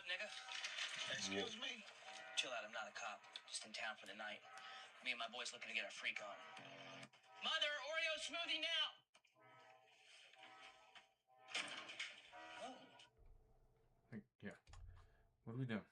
nigga? Excuse me? Chill out, I'm not a cop. Just in town for the night. Me and my boys looking to get our freak on. Mother, Oreo smoothie now! Oh. Yeah. What are we doing?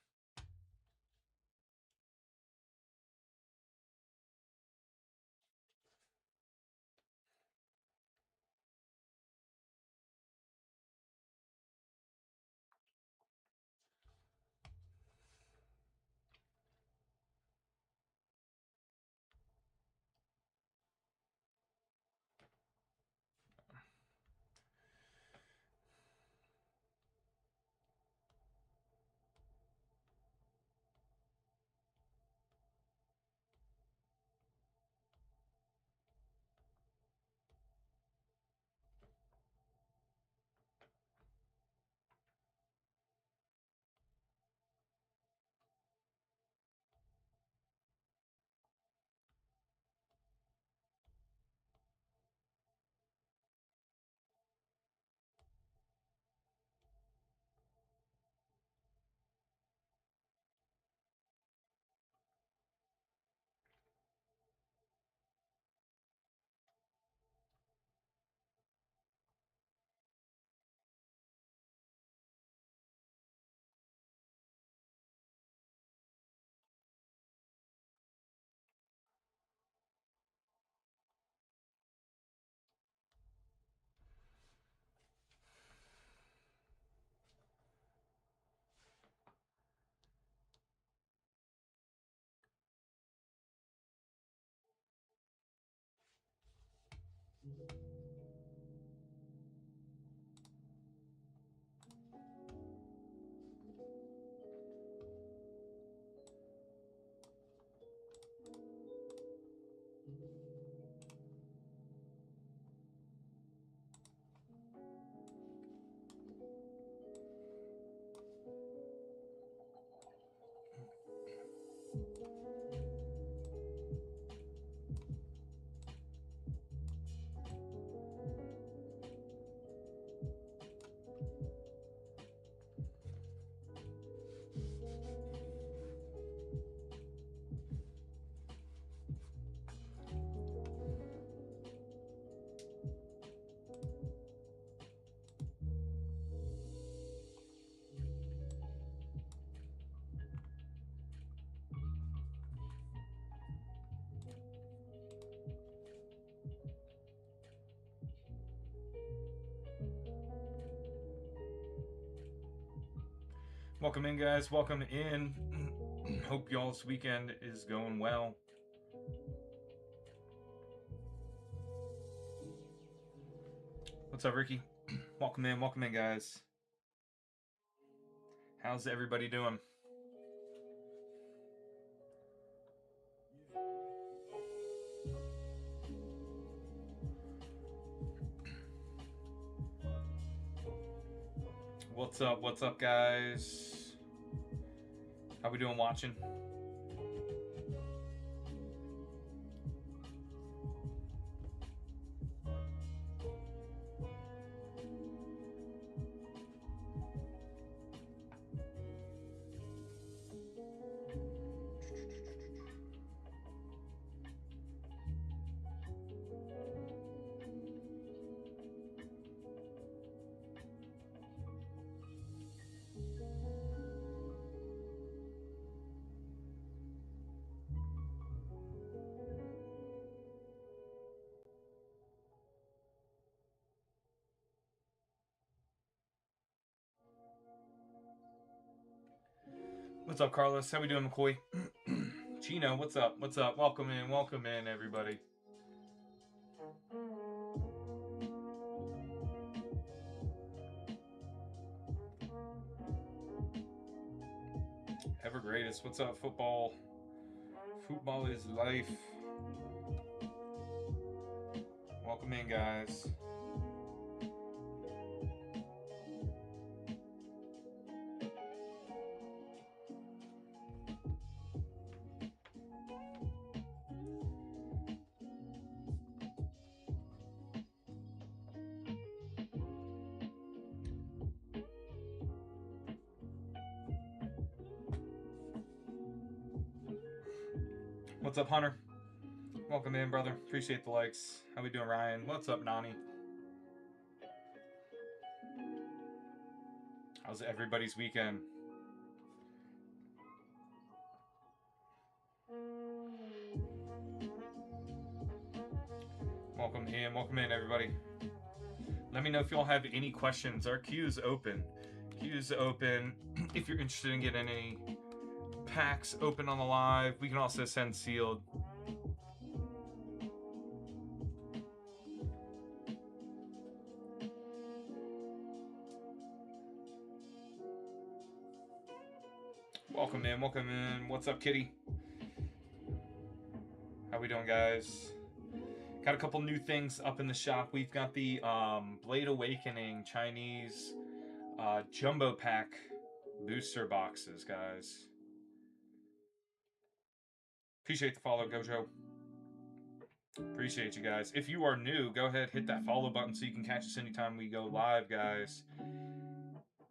Welcome in, guys. Welcome in. Hope y'all's weekend is going well. What's up, Ricky? Welcome in, guys. How's everybody doing? What's up, guys? How we doing watching? What's up, Carlos? How we doing, McCoy? Chino, what's up? What's up? Welcome in, everybody. Ever greatest. What's up, football? Football is life. Welcome in, guys. What's up, Hunter? Welcome in, brother. Appreciate the likes. How we doing, Ryan? What's up, Nani? How's everybody's weekend? Welcome in, everybody. Let me know if y'all have any questions. Our queue's open. Queue's open. If you're interested in getting any packs open on the live, we can also send sealed. Welcome in, welcome in. What's up, Kitty? How we doing, guys? Got a couple new things up in the shop. We've got the Blade Awakening Chinese jumbo pack booster boxes, guys. Appreciate the follow, Gojo. Appreciate you guys. If you are new, go ahead, hit that follow button so you can catch us anytime we go live, guys.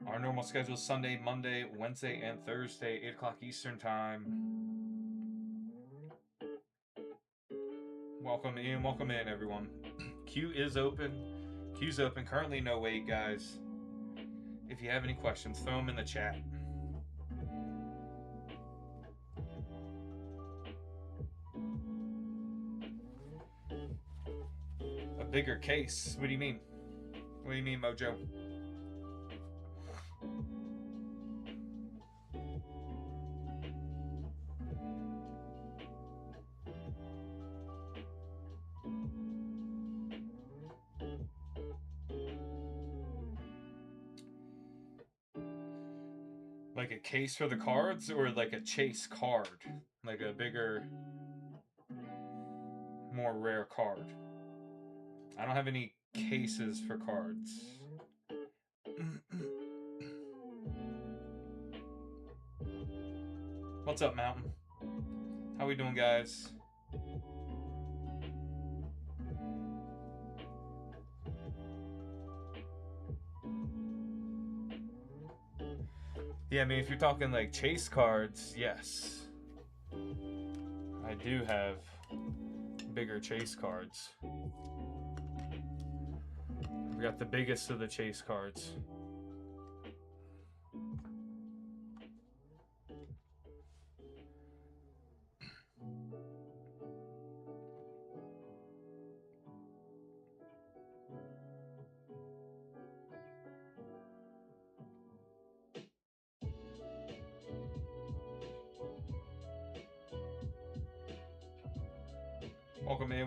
Our normal schedule is Sunday, Monday, Wednesday, and Thursday, 8 o'clock Eastern Time. Welcome in, everyone. Queue is open. Queue's open. Currently no wait, guys. If you have any questions, throw them in the chat. A bigger case? What do you mean? What do you mean, Mojo? Like a case for the cards, or like a chase card? Like a bigger, more rare card? I don't have any cases for cards. What's up, Mountain? How we doing, guys? Yeah, I mean, if you're talking like chase cards, yes. I do have bigger chase cards. We got the biggest of the chase cards.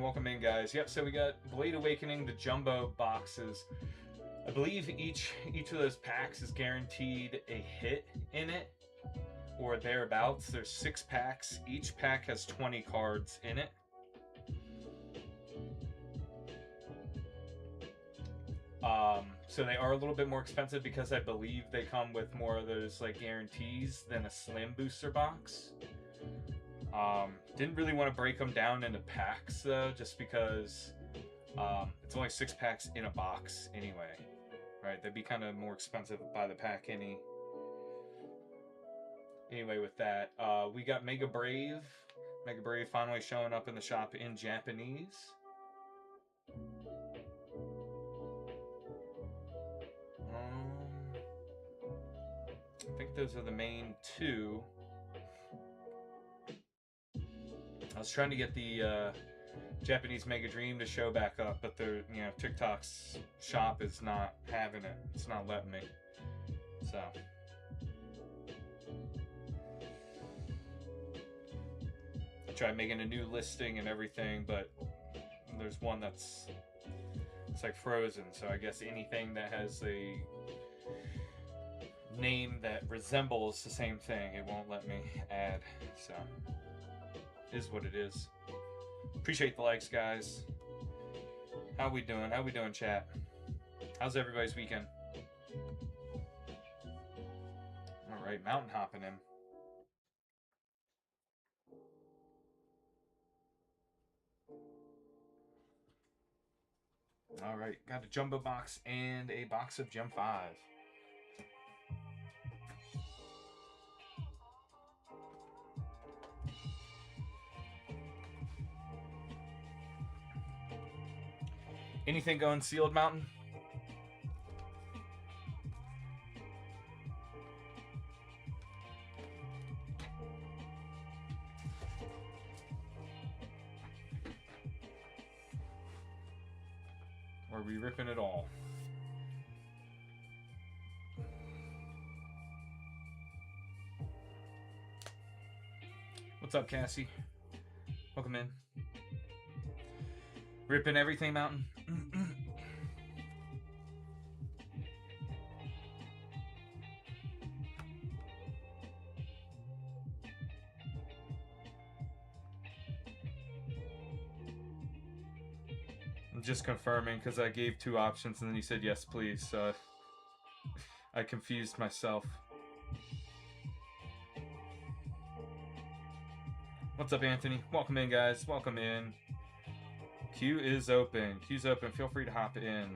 Welcome in, guys. Yep, so we got Blade Awakening, the jumbo boxes. I believe each of those packs is guaranteed a hit in it, or thereabouts. There's 6 packs. Each pack has 20 cards in it. So they are a little bit more expensive because I believe they come with more of those like guarantees than a Slim booster box. Didn't really want to break them down into packs though, just because it's only 6 packs in a box anyway. Right? They'd be kind of more expensive by the pack anyway with that. We got Mega Brave. Mega Brave finally showing up in the shop in Japanese. I think those are the main 2. I was trying to get the Japanese Mega Dream to show back up, but their TikTok's shop is not having it. It's not letting me. So I tried making a new listing and everything, but there's one it's like frozen. So I guess anything that has a name that resembles the same thing, it won't let me add. So is what it is. Appreciate the likes, guys. How we doing? How we doing, chat? How's everybody's weekend? All right, mountain hopping in. All right, got a jumbo box and a box of Gem 5. Anything going sealed, Mountain? Or are we ripping it all? What's up, Cassie? Welcome in. Ripping everything, Mountain? I'm just confirming because I gave 2 options and then you said yes, please. So I confused myself. What's up, Anthony? Welcome in, guys. Welcome in. Queue is open. Queue's open. Feel free to hop in.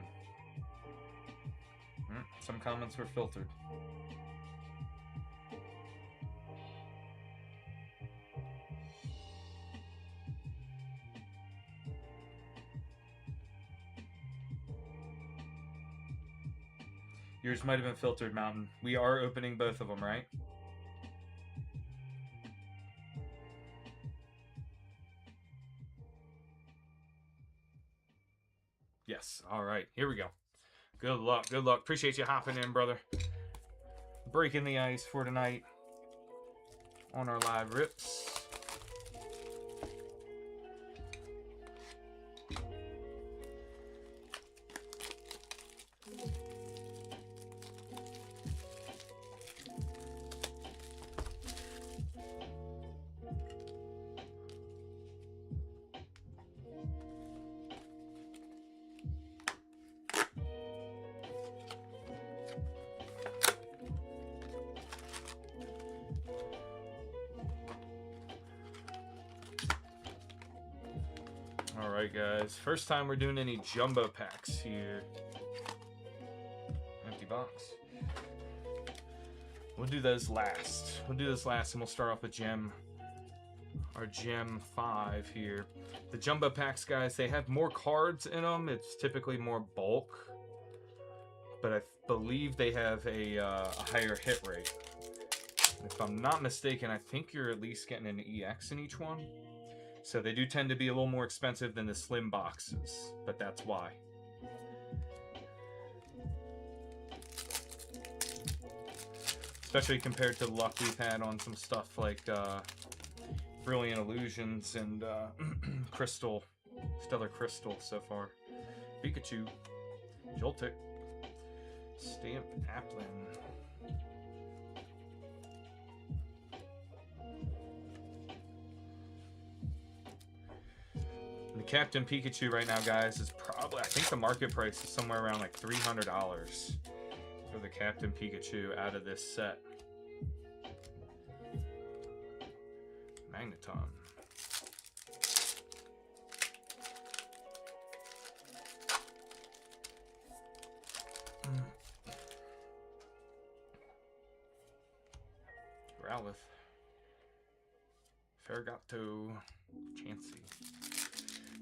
Some comments were filtered. Yours might have been filtered, Mountain. We are opening both of them, right? Yes. All right. Here we go. Good luck. Good luck. Appreciate you hopping in, brother. Breaking the ice for tonight on our live rips. Alright guys, first time we're doing any jumbo packs here. Empty box. We'll do those last. We'll do this last and we'll start off with Gem. Our Gem 5 here. The jumbo packs, guys, they have more cards in them. It's typically more bulk. But I believe they have a higher hit rate. If I'm not mistaken, I think you're at least getting an EX in each one. So they do tend to be a little more expensive than the slim boxes, but that's why. Especially compared to the luck we've had on some stuff like Brilliant Illusions and Crystal, Stellar Crystal so far. Pikachu, Joltik, Stamp Applin. The Captain Pikachu right now, guys, is probably, I think the market price is somewhere around like $300 for the Captain Pikachu out of this set. Magneton. Growlithe. Fergato. Chansey.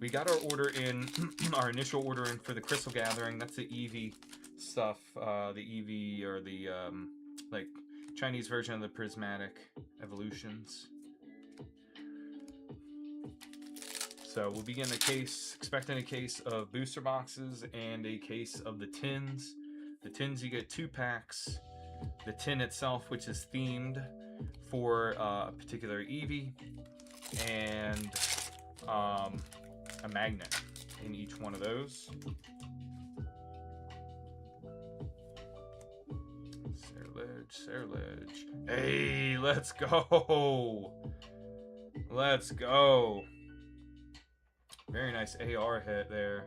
We got our order in, our initial order in for the Crystal Gathering. That's the Eevee stuff, the Eevee or the like Chinese version of the Prismatic Evolutions. So we'll begin the case, expecting a case of booster boxes and a case of the tins. The tins, you get 2 packs. The tin itself, which is themed for a particular Eevee, and a magnet in each one of those. Serledge. Hey, let's go. Let's go. Very nice AR hit there.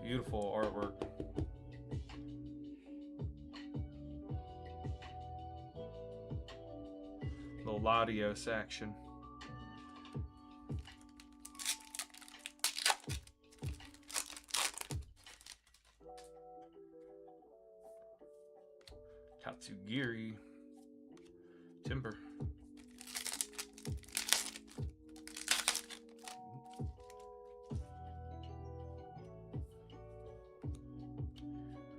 Beautiful artwork. Little Latios action. Tatsugiri. Timber.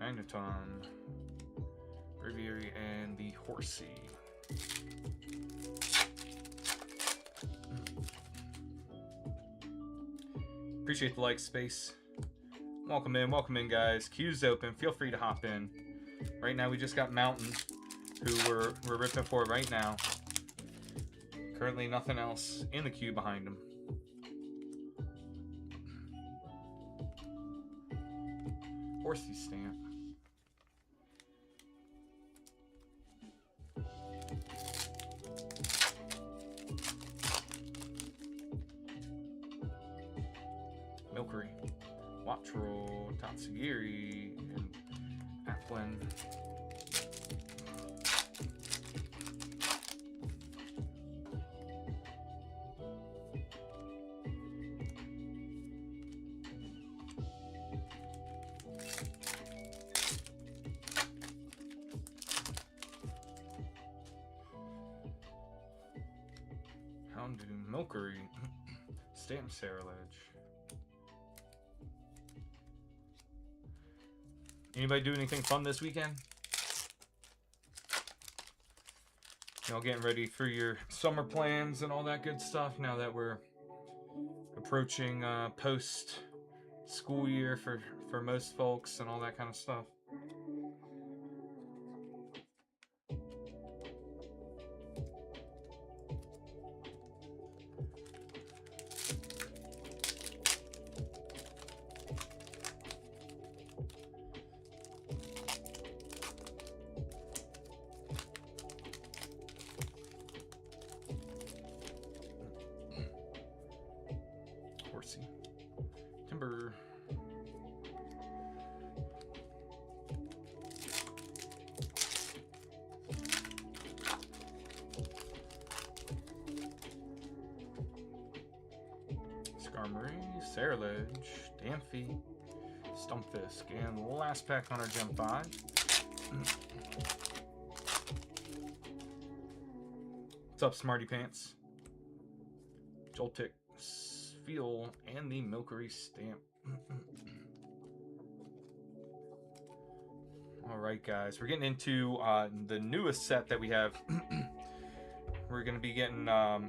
Magneton. Braviary and the Horsey. Appreciate the like, Space. Welcome in, guys. Queue's open. Feel free to hop in. Right now, we just got Mountain, who we're ripping for right now. Currently, nothing else in the queue behind him. Horsey stamp. Milcery, Wattrel, Tatsugiri, and Applin. Houndoom, Milcery, Stamp Ceruledge. Anybody do anything fun this weekend? Y'all getting ready for your summer plans and all that good stuff now that we're approaching post school year for most folks and all that kind of stuff? Horsey. Timber. Skarmory, Ceruledge, Danphy, Stumpfisk, and the last pack on our Gem 5. What's up, Smarty Pants? Joltik, Feel, and the Milcery stamp. Alright, guys. We're getting into the newest set that we have. We're going to be getting a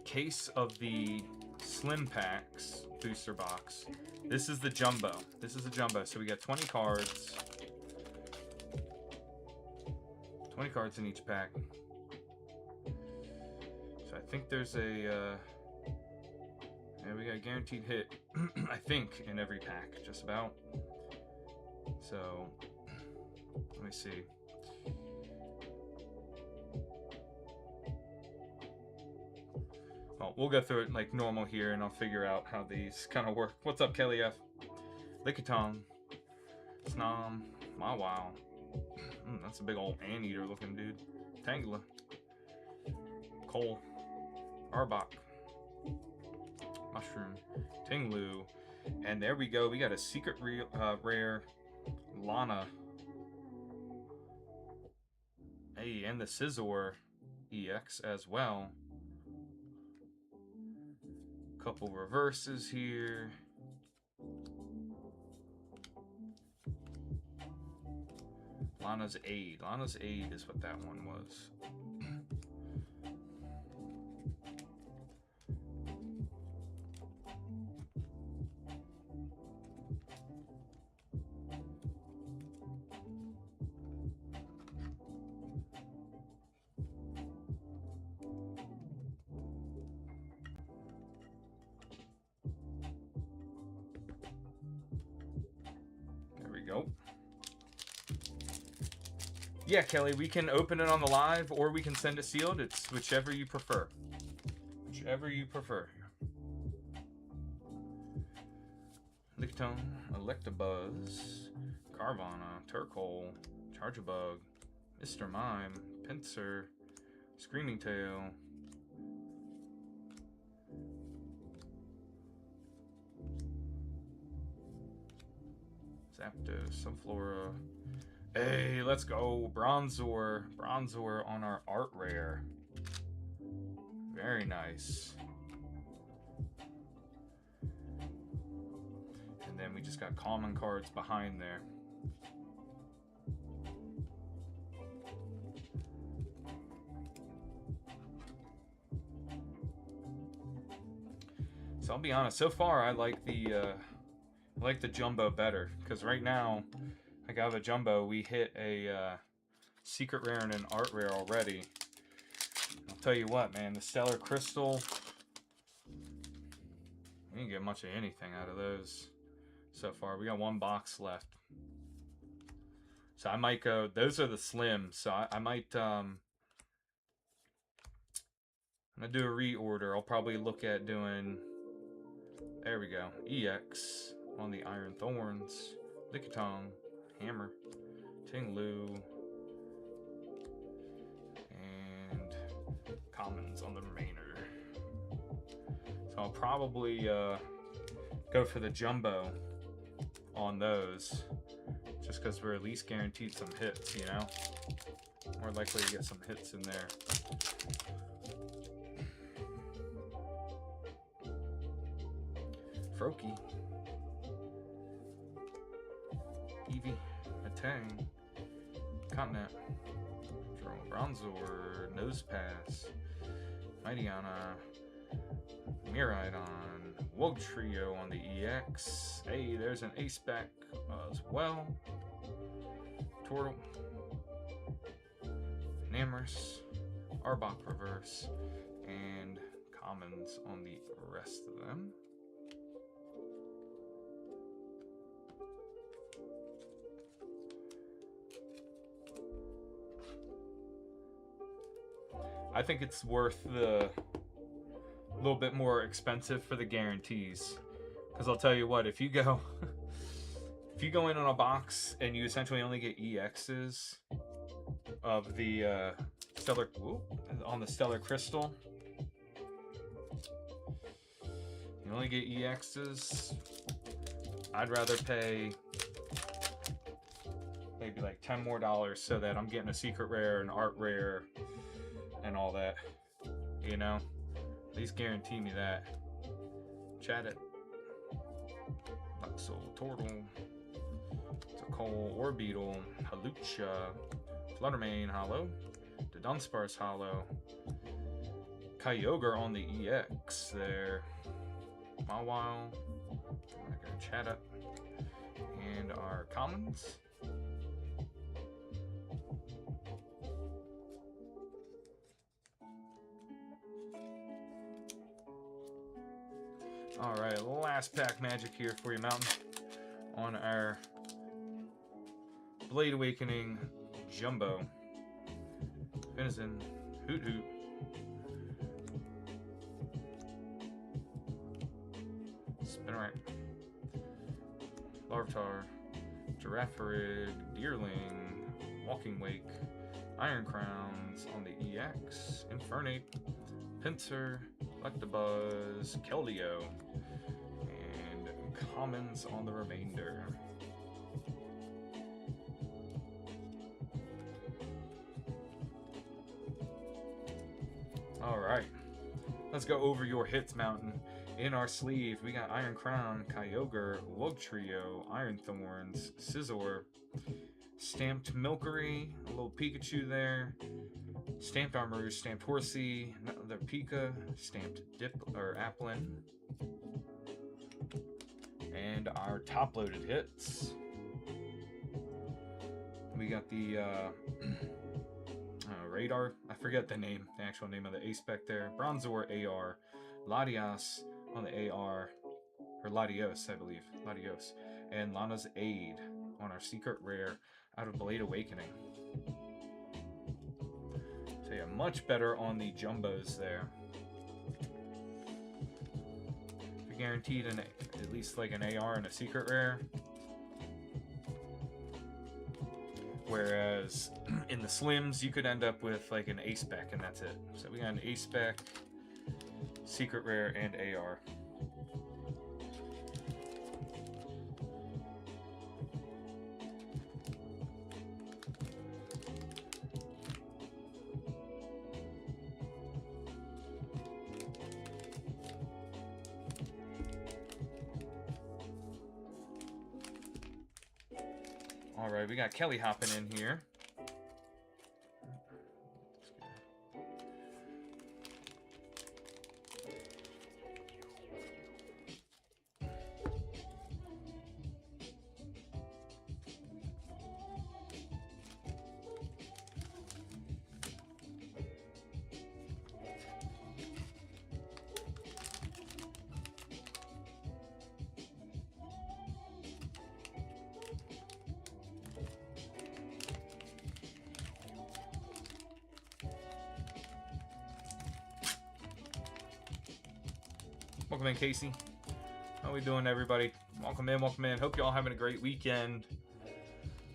case of the Slim Packs booster box. This is the Jumbo. This is the Jumbo. So we got 20 cards. 20 cards in each pack. So I think there's a... yeah, we got a guaranteed hit, I think, in every pack, just about. So, let me see. Well, we'll go through it like normal here, and I'll figure out how these kind of work. What's up, Kelly F? Lickitung, Snom, Mawile. That's a big old anteater looking dude. Tangela, Cole, Arbok, Mushroom, Tinglu, and there we go. We got a secret rare Lana. Hey, and the Scizor EX as well. Couple reverses here. Lana's Aid. Lana's Aid is what that one was. Go. Yeah, Kelly, we can open it on the live or we can send it sealed. It's whichever you prefer. Whichever you prefer. Lickitung, Electabuzz, Carvana, Turkle, Charjabug, Mr. Mime, Pinsir, Screaming Tail, Zapdos, Sunflora, Hey, let's go. Bronzor. Bronzor on our art rare. Very nice. And then we just got common cards behind there. So I'll be honest, so far I like the jumbo better, because right now I got a jumbo. We hit a secret rare and an art rare already. I'll tell you what, man, the Stellar Crystal, we didn't get much of anything out of those so far. We got one box left. So I might go, those are the slims, so I might, I'm going to do a reorder. I'll probably look at doing, there we go, EX on the Iron Thorns, Lickitung, Hammer, Ting-Lu, and commons on the remainder. So I'll probably go for the jumbo on those, just because we're at least guaranteed some hits, you know? More likely to get some hits in there. Froakie, Eevee, Atang, Continent, Jerome Bronzor, Nosepass, Mightyana, Miraidon, Wugtrio on the EX. Hey, there's an Ace-Spec as well. Tortle, Namorous, Arbok Reverse, and commons on the rest of them. I think it's worth the little bit more expensive for the guarantees, because I'll tell you what, if you go in on a box and you essentially only get EXs of the Stellar Crystal, you only get EXs. I'd rather pay maybe like $10 more so that I'm getting a secret rare, an art rare, and all that, you know? At least guarantee me that. Chat it. Luxel, Tortle, Takol, Orbeetle, Halucha, Fluttermane Hollow, the Dunsparce Hollow, Kyogre on the EX there, Mawile, I'm gonna chat it, and our commons. Alright, last pack magic here for you, Mountain, on our Blade Awakening Jumbo. Venison, Hoot Hoot, Spinarak, Larvitar, Girafarig, Deerling, Walking Wake, Iron Crowns on the EX, Infernape, Pinsir, Electabuzz, Keldeo, and commons on the remainder. Alright, let's go over your hits, Mountain. In our sleeve, we got Iron Crown, Kyogre, Wugtrio, Iron Thorns, Scizor, Stamped Milcery, a little Pikachu there, Stamped Armarouge, Stamped Horsey, another Pika, Stamped Applin, and our top-loaded hits. We got the Radar, I forget the actual name of the Ace-Spec there, Bronzor AR, Latias on the AR, or Latios, I believe, Latios, and Lana's Aid on our secret rare out of Blade Awakening. So yeah, much better on the jumbos there. We guaranteed at least like an AR and a secret rare. Whereas in the slims, you could end up with like an Ace-Spec and that's it. So we got an Ace-Spec, secret rare, and AR. All right, we got Kelly hopping in here. Welcome in, Casey. How we doing, everybody? Welcome in, welcome in. Hope you all having a great weekend.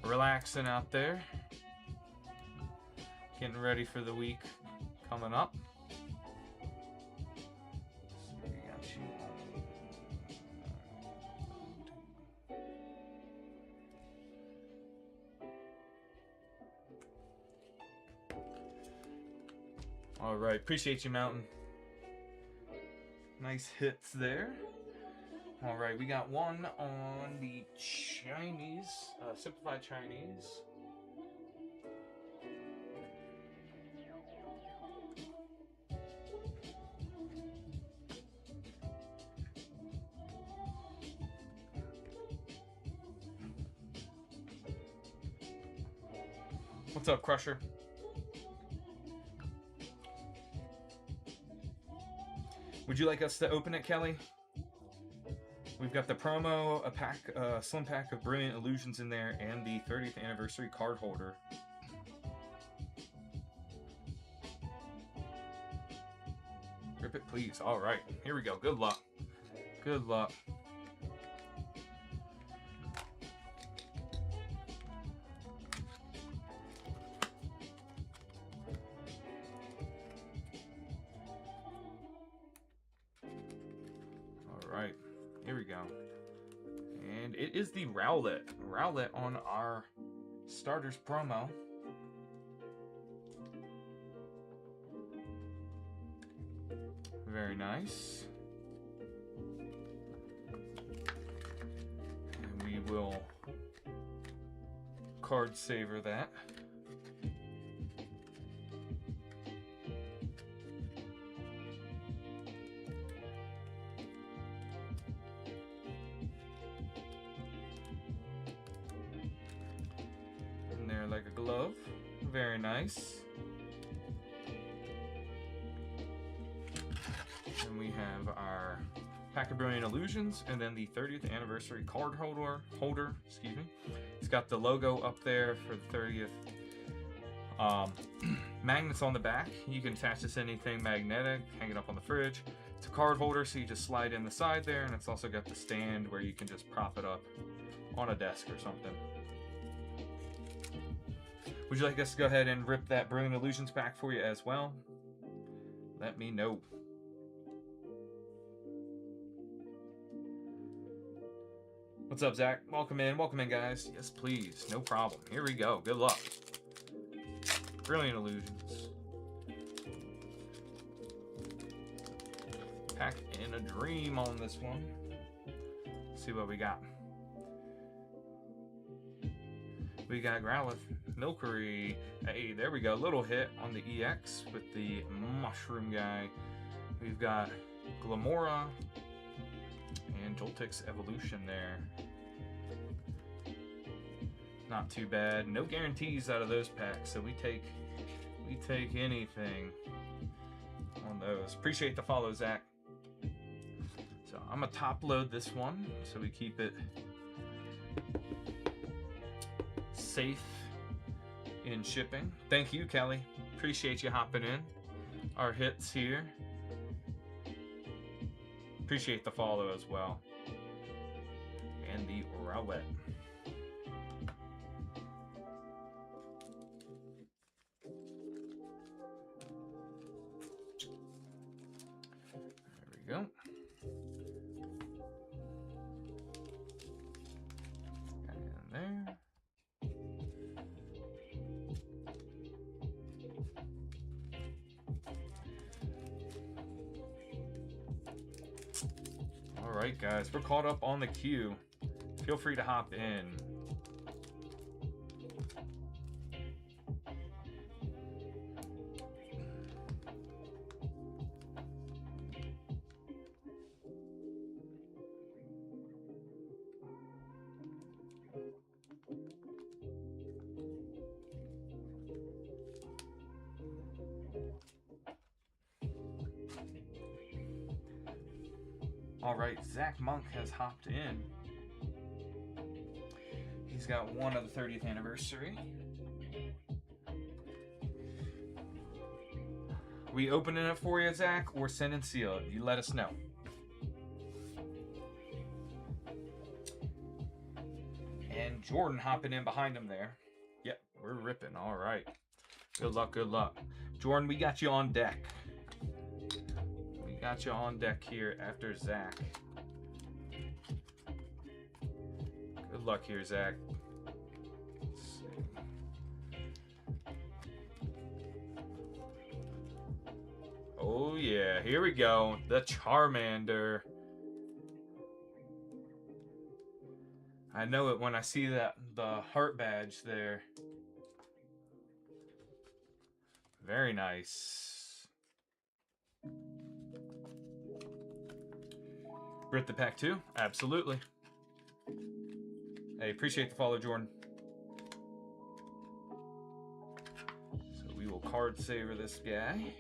Relaxing out there. Getting ready for the week coming up. All right, appreciate you, Mountain. Nice hits there. All right, we got one on the Chinese, Simplified Chinese. What's up, Crusher? Would you like us to open it, Kelly? We've got the promo, a pack, slim pack of Brilliant Illusions in there, and the 30th anniversary card holder. Rip it, please. All right, here we go. Good luck. Good luck. Here we go. And it is the Rowlet. Rowlet on our starters promo. Very nice. And we will card saver that. Like a glove. Very nice. And we have our pack of Brilliant Illusions and then the 30th anniversary card holder, excuse me. It's got the logo up there for the 30th. Magnets on the back. You can attach this to anything magnetic, hang it up on the fridge. It's a card holder, so you just slide in the side there, and it's also got the stand where you can just prop it up on a desk or something. Would you like us to go ahead and rip that Brilliant Illusions pack for you as well? Let me know. What's up, Zach? Welcome in, guys. Yes, please. No problem. Here we go. Good luck. Brilliant Illusions. Pack in a dream on this one. Let's see what we got. We got Growlithe, Milcery. Hey, there we go. Little hit on the EX with the mushroom guy. We've got Glamora and Joltix Evolution there. Not too bad. No guarantees out of those packs, so we take anything on those. Appreciate the follow, Zach. So I'm gonna top load this one so we keep it safe in shipping. Thank you, Kelly. Appreciate you hopping in. Our hits here. Appreciate the follow as well. And the Rowlet. There we go. Got it in there. Alright guys, we're caught up on the queue. Feel free to hop in. All right, Zach Monk has hopped in. He's got one of the 30th anniversary. We opening it for you, Zach, or send and seal it? You let us know. And Jordan hopping in behind him there. Yep, we're ripping. All right. Good luck, good luck. Jordan, we got you on deck. We got you on deck here after Zach. Good luck here, Zach. Let's see. Oh yeah, here we go. The Charmander. I know it when I see the heart badge there. Very nice. Rip the pack too? Absolutely. Hey, appreciate the follow, Jordan. So we will card savor this guy.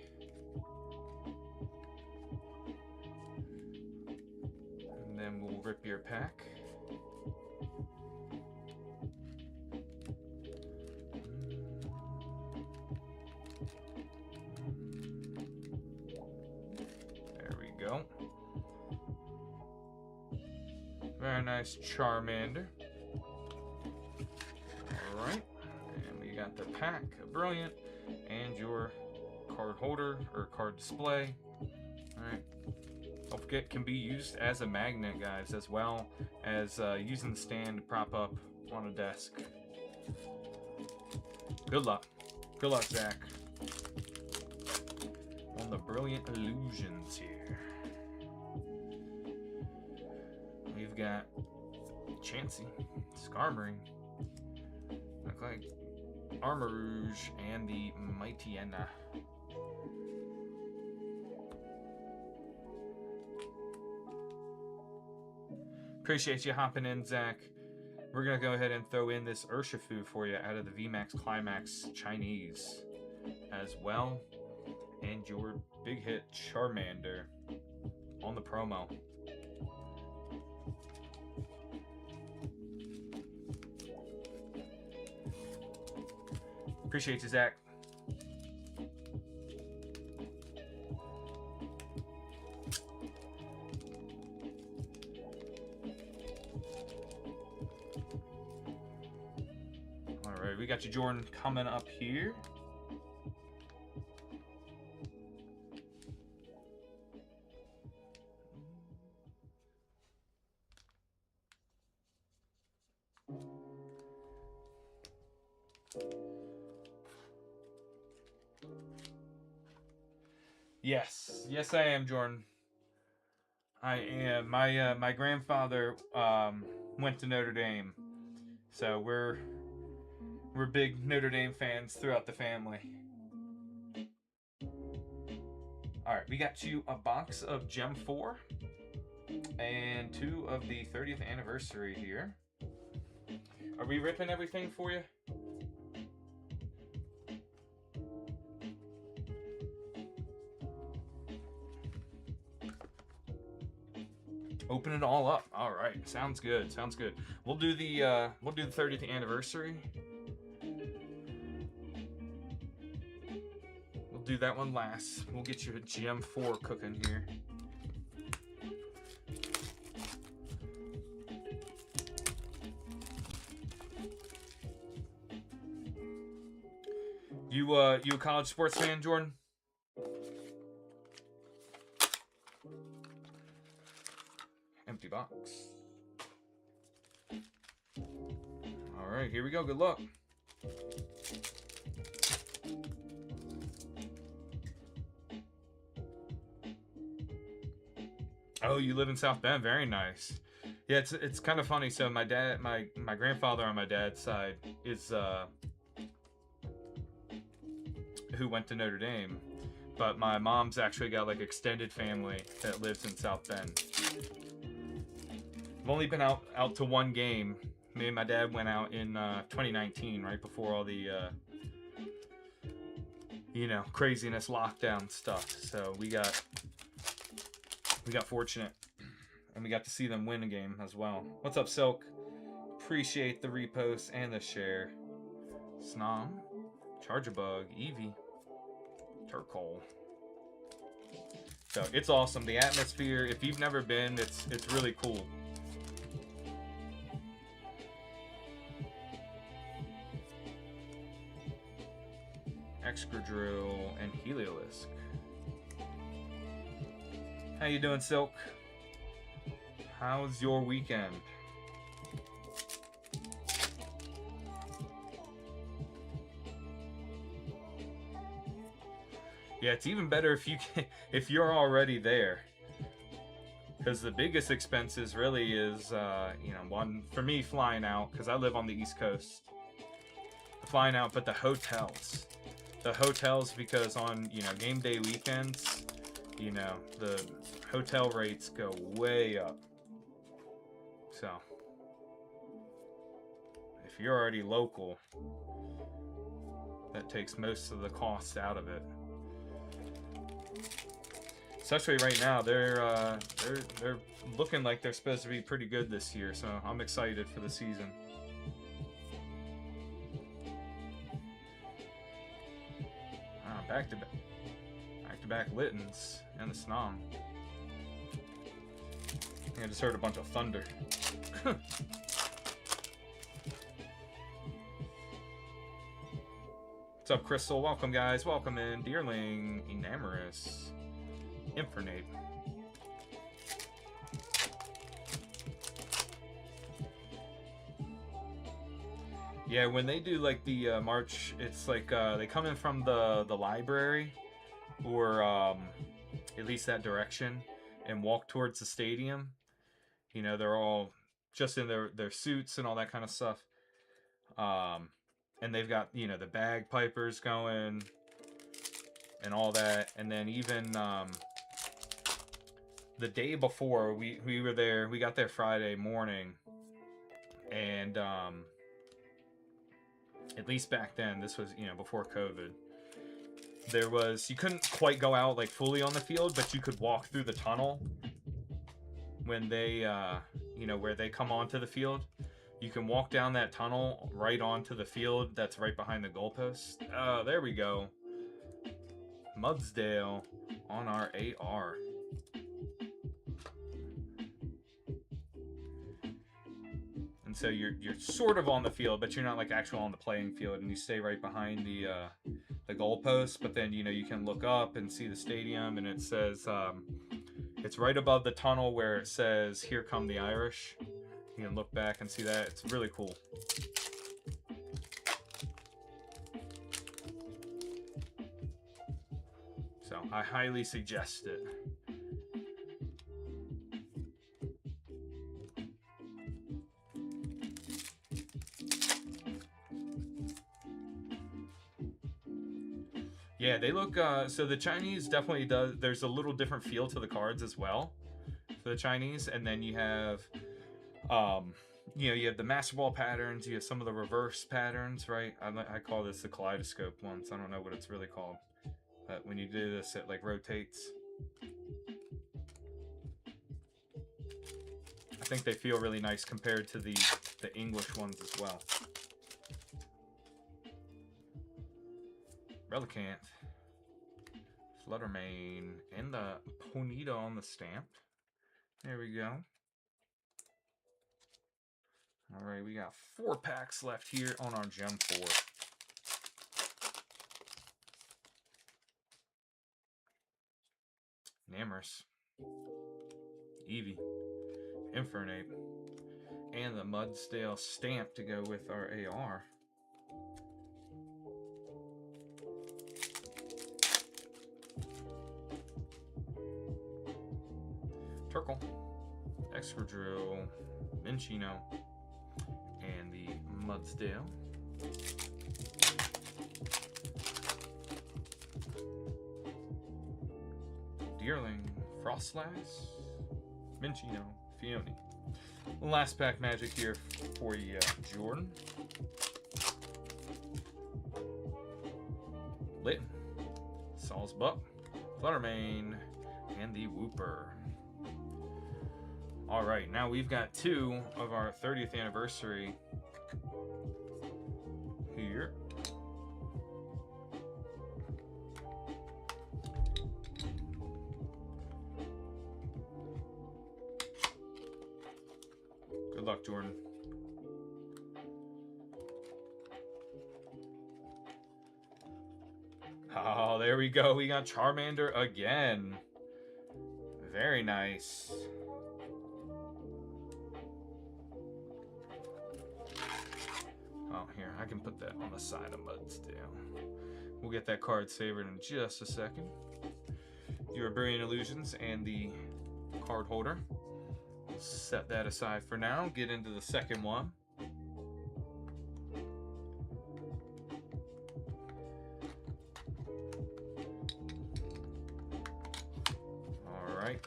And then we'll rip your pack. There we go. Very nice Charmander. Alright. And we got the pack, brilliant, and your card holder or card display. Alright. Don't forget, can be used as a magnet, guys, as well as using the stand to prop up on a desk. Good luck. Good luck, Zach. On the Brilliant Illusions here. We've got Chansey, Skarmory, look like Armarouge, and the Mightyena. Appreciate you hopping in, Zach. We're going to go ahead and throw in this Urshifu for you out of the VMAX Climax Chinese as well. And your big hit Charmander on the promo. Appreciate you, Zach. Alright, we got you, Jordan, coming up here. Yes, I am, Jordan. I am. My grandfather went to Notre Dame, so we're big Notre Dame fans throughout the family. All right, we got you a box of Gem 4 and 2 of the 30th anniversary here. Are we ripping everything for you? Open it all up. All right, sounds good. Sounds good. We'll do the 30th anniversary. We'll do that one last. We'll get you a Gem 4 cooking here. You a college sports fan, Jordan? Empty box. All right, here we go. Good luck. Oh, you live in South Bend. Very nice. Yeah, it's kind of funny. So my dad, my grandfather on my dad's side is who went to Notre Dame, but my mom's actually got like extended family that lives in South Bend. I've only been out to one game. Me and my dad went out in 2019, right before all the craziness, lockdown stuff. So we got fortunate. and we got to see them win a game as well. What's up, Silk? Appreciate the repost and the share. Snom, Chargebug, Eevee, Turkle. So it's awesome. The atmosphere, if you've never been, it's really cool. Excadrill and Heliolisk. How you doing, Silk? How's your weekend? Yeah, it's even better if you can, if you're already there, because the biggest expenses really is you know, one for me, flying out, because I live on the East Coast. Flying out, but the hotels, because on, you know, game day weekends, you know, the hotel rates go way up. So if you're already local, that takes most of the costs out of it. Especially right now, they're looking like they're supposed to be pretty good this year, so I'm excited for the season. Back to back Littens and the Snom. I just heard a bunch of thunder. What's up, Crystal? Welcome, guys. Welcome in. Deerling, Enamorous, Infernape. Yeah, when they do like the march, it's like they come in from the library, or at least that direction, and walk towards the stadium. You know, they're all just in their suits and all that kind of stuff. And they've got, you know, the bagpipers going and all that. And then even the day before, we were there, we got there Friday morning, and at least back then, this was, you know, before COVID, there was, you couldn't quite go out like fully on the field, but you could walk through the tunnel when they, you know, where they come onto the field. You can walk down that tunnel right onto the field that's right behind the goalpost. There we go. Mudsdale on our AR. And so you're sort of on the field, but you're not like actual on the playing field, and you stay right behind the goalpost. But then, you know, you can look up and see the stadium, and it says it's right above the tunnel where it says "Here Come the Irish." You can look back and see that. It's really cool. So I highly suggest it. Yeah, they look, so the Chinese definitely does, there's a little different feel to the cards as well for the Chinese. And then you have, you know, you have the Master Ball patterns, you have some of the reverse patterns, right? I call this the kaleidoscope ones. I don't know what it's really called. But when you do this, it like rotates. I think they feel really nice compared to the English ones as well. Relicanth, Fluttermane, and the Ponyta on the stamp. There we go. Alright, we got 4 packs left here on our Gem 4. Namorous, Eevee, Infernape, and the Mudsdale stamp to go with our AR. Turkle, Excadrill, Minchino, and the Mudsdale. Deerling, Frostlass, Minchino, Fione. Last pack magic here for you, Jordan. Litten, Salisbuck, Fluttermane, and the Wooper. All right, now we've got 2 of our 30th anniversary here. Good luck, Jordan. Oh, there we go. We got Charmander again. Very nice. Oh, here, I can put that on the side of Mudsdale. We'll get that card savored in just a second. Your Brilliant Illusions and the card holder. We'll set that aside for now. Get into the second one. Alright.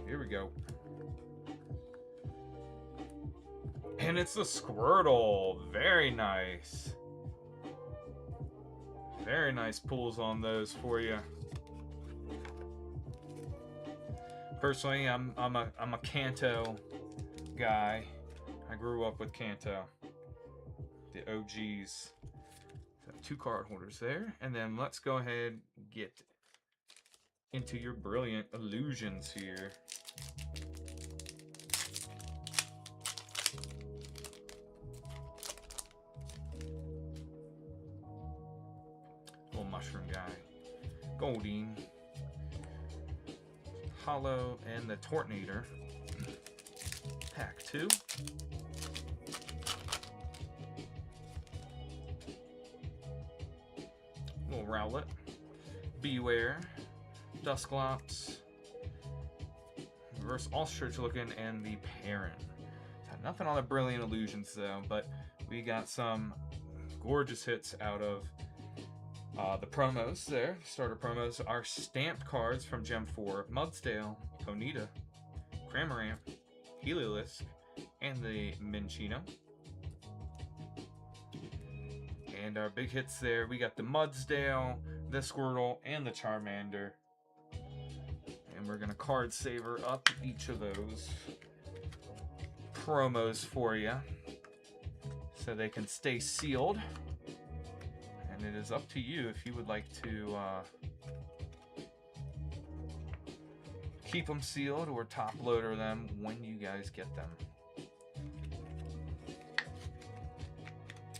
Here we go. And it's the Squirtle. Very nice. Very nice pulls on those for you. Personally, I'm a Kanto guy. I grew up with Kanto. The OGs. So 2 card holders there. And then let's go ahead and get into your Brilliant Illusions here. Little mushroom guy. Goldeen. Hollow and the Tortnator. Pack 2. Little Rowlet. Beware. Dusclops. Reverse Ostrich looking, and the Parent. Nothing on the Brilliant Illusions though, but we got some gorgeous hits out of the promos there. Starter promos are stamped cards from Gem 4, Mudsdale, Ponyta, Cramorant, Heliolisk, and the Minccino. And our big hits there, we got the Mudsdale, the Squirtle, and the Charmander. And we're gonna card saver up each of those promos for you so they can stay sealed. And it is up to you if you would like to keep them sealed or top loader them when you guys get them.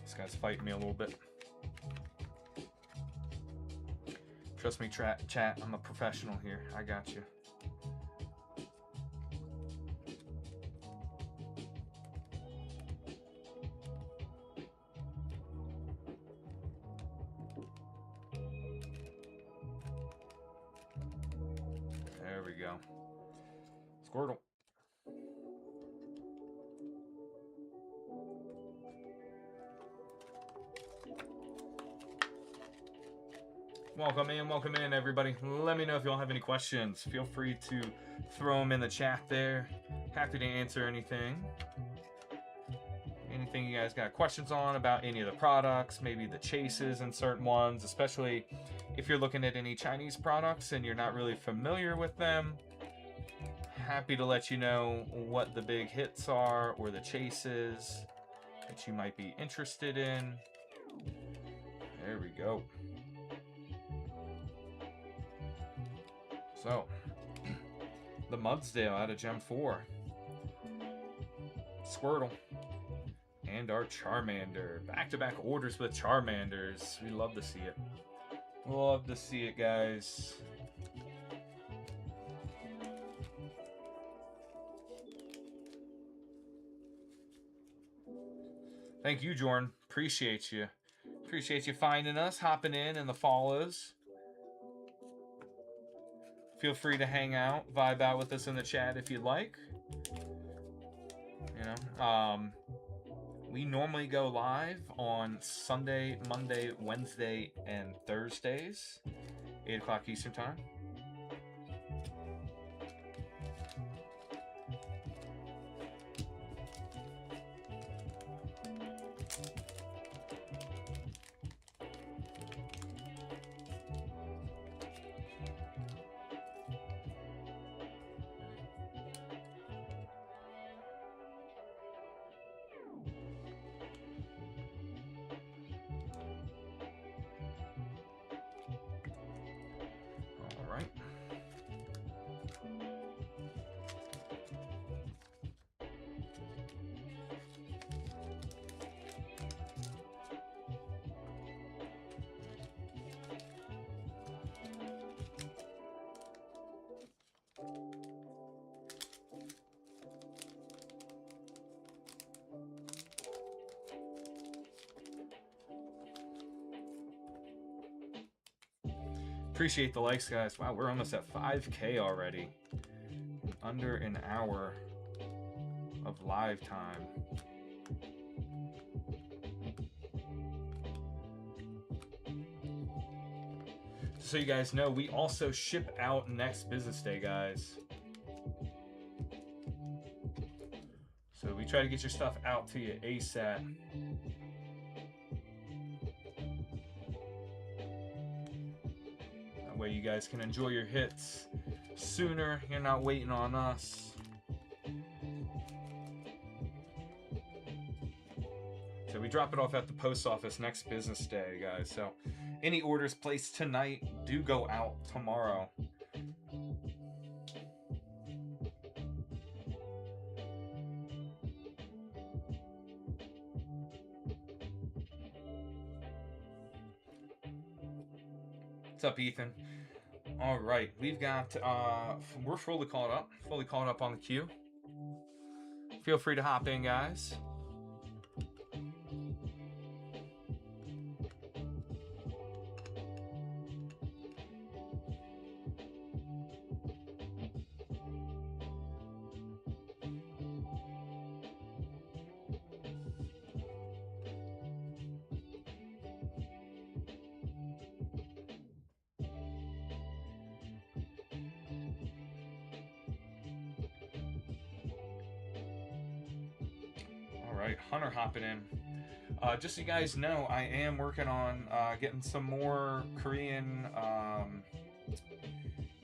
This guy's fighting me a little bit. Trust me, chat, I'm a professional here. I got you. There we go. Squirtle. Welcome in, everybody. Let me know if y'all have any questions. Feel free to throw them in the chat there. Happy to answer anything. Anything you guys got questions on about any of the products, maybe the chases and certain ones, especially if you're looking at any Chinese products and you're not really familiar with them. Happy to let you know what the big hits are or the chases that you might be interested in. There we go. So, the Mudsdale out of Gem 4. Squirtle. And our Charmander. Back-to-back orders with Charmanders. We love to see it. Love to see it, guys. Thank you, Jordan. Appreciate you. Appreciate you finding us, hopping in the follows. Feel free to hang out, vibe out with us in the chat if you'd like. You know, we normally go live on Sunday, Monday, Wednesday, and Thursdays, 8 o'clock Eastern Time. Appreciate the likes, guys. Wow, we're almost at 5K already. Under an hour of live time. So you guys know, we also ship out next business day, guys. So we try to get your stuff out to you ASAP. That way you guys can enjoy your hits sooner. You're not waiting on us. So we drop it off at the post office next business day, guys. So any orders placed tonight do go out tomorrow. What's up, Ethan? All right, we've got we're fully caught up on the queue. Feel free to hop in, guys. Hunter hopping in. Just so you guys know, I am working on getting some more Korean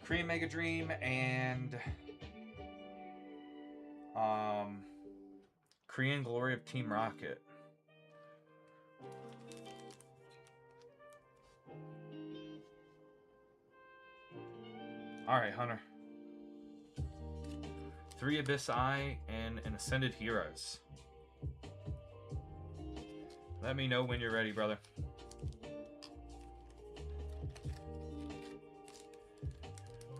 Mega Dream and Korean Glory of Team Rocket. Alright, Hunter. 3 Abyss Eye and an Ascended Heroes. Let me know when you're ready, brother.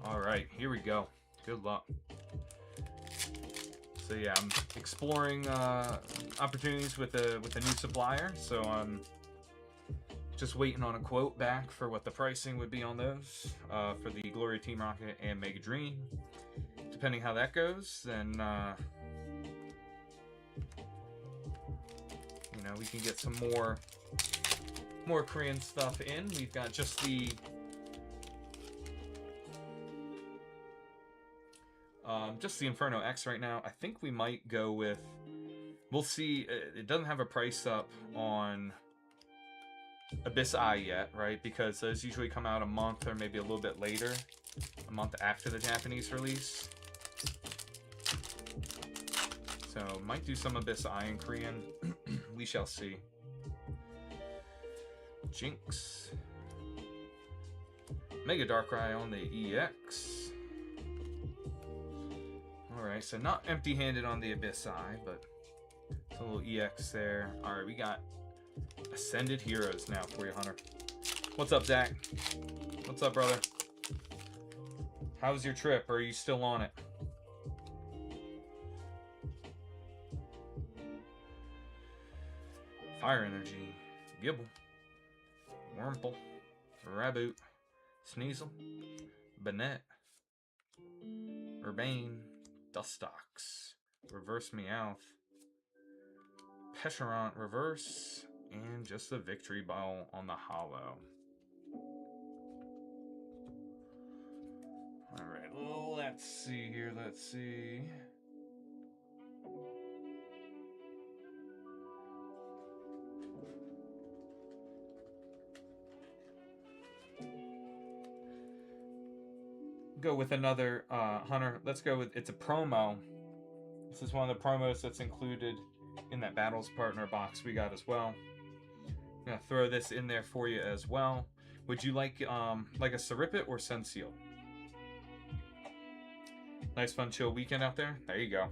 All right, here we go. Good luck. So yeah, I'm exploring opportunities with a new supplier. So I'm just waiting on a quote back for what the pricing would be on those for the Glory Team Rocket and Mega Dream. Depending how that goes, then you know, we can get some more Korean stuff in. We've got just the Inferno X right now. I think we might go with, we'll see. It doesn't have a price up on Abyss Eye yet, right? Because those usually come out a month or maybe a little bit later, a month after the Japanese release. So might do some Abyss Eye in Korean. We shall see. Jinx. Mega Darkrai on the EX. Alright, so not empty-handed on the Abyss Eye, but it's a little EX there. Alright, we got Ascended Heroes now for you, Hunter. What's up, Zach? What's up, brother? How's your trip? Or are you still on it? Fire Energy, Gibble, Wurmple, Raboot, Sneasel, Banette, Urbane, Dustox, Reverse Meowth, Pesharant Reverse, and just a Victory Ball on the Hollow. Alright, let's see here, let's see. Go with another Hunter. Let's go with, it's a promo. This is one of the promos that's included in that Battles Partner box we got as well. I'm gonna throw this in there for you as well. Would you like a Seripit or Senseal? Nice fun chill weekend out there. There you go.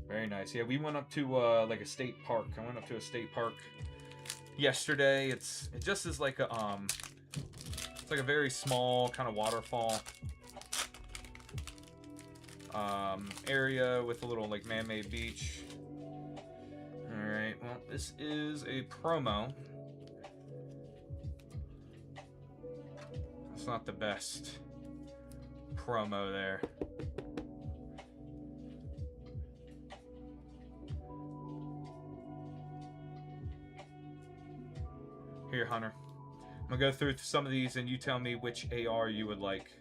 Very nice. Yeah, we went up to like a state park. I went up to a state park yesterday. It just is like a it's like a very small kind of waterfall. area with a little like man-made beach. All right, well, this is a promo. It's not the best promo there. Here, Hunter. I'm gonna go through some of these and you tell me which AR you would like.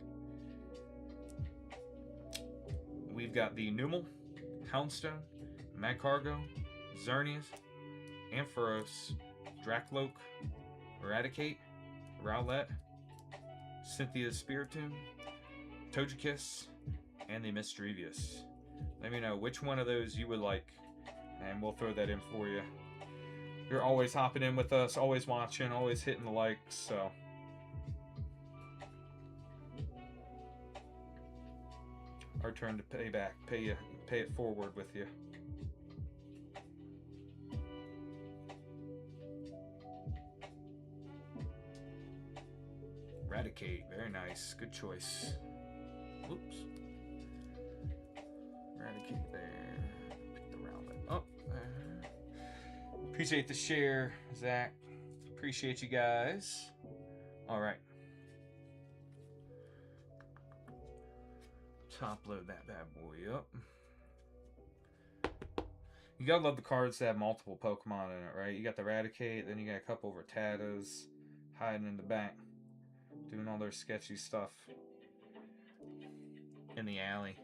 We've got the Numel, Houndstone, Magcargo, Xerneas, Ampharos, Dracloak, Eradicate, Rowlet, Cynthia's Spiritomb, Togekiss, and the Mischievous. Let me know which one of those you would like, and we'll throw that in for you. You're always hopping in with us, always watching, always hitting the likes, so. Our turn to pay back, pay it forward with you. Eradicate, very nice, good choice. Whoops. Eradicate there. Pick the Rowlet up there. Appreciate the share, Zach. Appreciate you guys. All right. Top load that bad boy up. You gotta love the cards that have multiple Pokemon in it, right? You got the Eradicate, then you got a couple of Rattatas hiding in the back, doing all their sketchy stuff in the alley.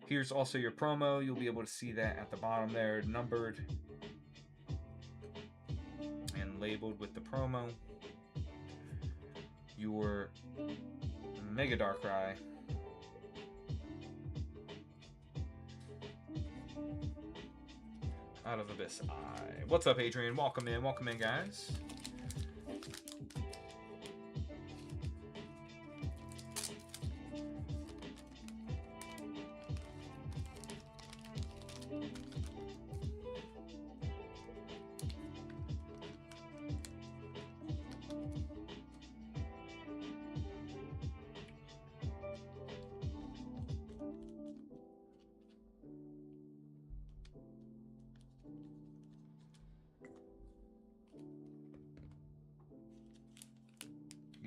Here's also your promo. You'll be able to see that at the bottom there, numbered and labeled with the promo. Your Mega Darkrai, out of Abyss Eye. What's up, Adrian? Welcome in, guys.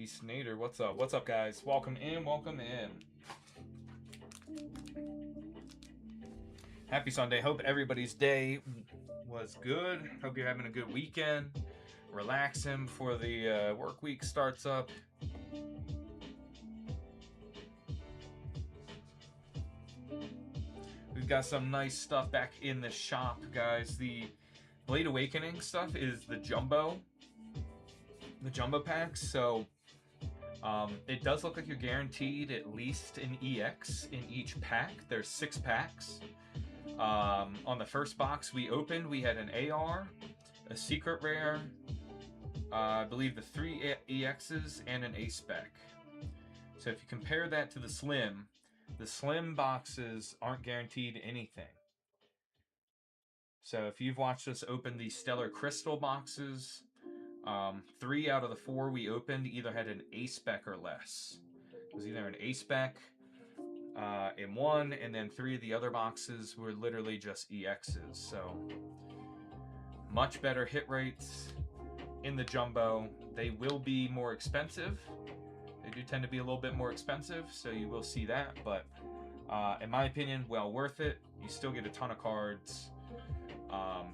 Snader, what's up? What's up, guys? Welcome in, welcome in. Happy Sunday. Hope everybody's day was good. Hope you're having a good weekend. Relaxing before the work week starts up. We've got some nice stuff back in the shop, guys. The Blade Awakening stuff is the jumbo packs, so it does look like you're guaranteed at least an EX in each pack. There's 6 packs. On the first box we opened, we had an AR, a secret rare, I believe the 3 EXs, and an A-Spec. So if you compare that to the Slim boxes aren't guaranteed anything. So if you've watched us open the Stellar Crystal boxes, 3 out of the 4 we opened either had an A-Spec or less. It was either an A-Spec in one, and then 3 of the other boxes were literally just EXs. So much better hit rates in the jumbo. They will be more expensive. They do tend to be a little bit more expensive, so you will see that. But in my opinion, well worth it. You still get a ton of cards.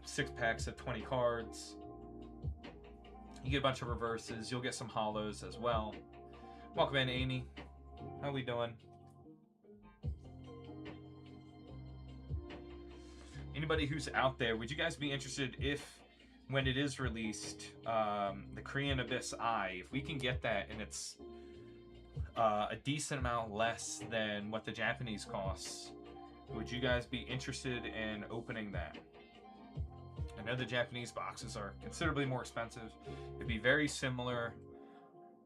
6 packs of 20 cards. You get a bunch of reverses. You'll get some holos as well. Welcome in, Amy. How we doing? Anybody who's out there, would you guys be interested if, when it is released, the Korean Abyss Eye, if we can get that and it's a decent amount less than what the Japanese costs, would you guys be interested in opening that? I know the Japanese boxes are considerably more expensive. It'd be very similar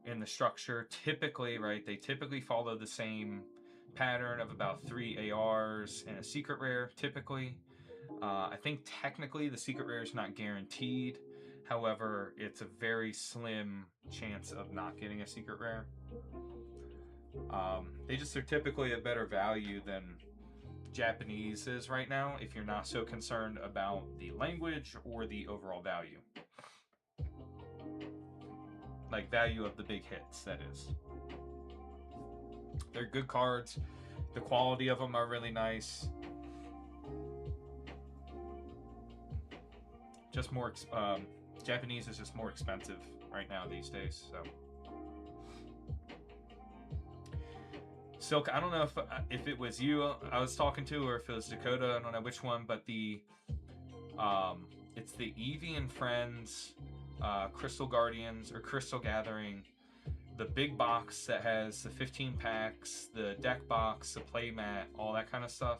in the structure. Typically, right, they typically follow the same pattern of about 3 ARs and a secret rare, typically. I think technically the secret rare is not guaranteed. However, it's a very slim chance of not getting a secret rare. They just are typically a better value than Japanese is right now if you're not so concerned about the language or the overall value. Like value of the big hits, that is. They're good cards. The quality of them are really nice. Just more, Japanese is just more expensive right now these days, so. Silk, I don't know if it was you I was talking to or if it was Dakota, I don't know which one, but the it's the Eevee and Friends Crystal Guardians or Crystal Gathering, the big box that has the 15 packs, the deck box, the playmat, all that kind of stuff.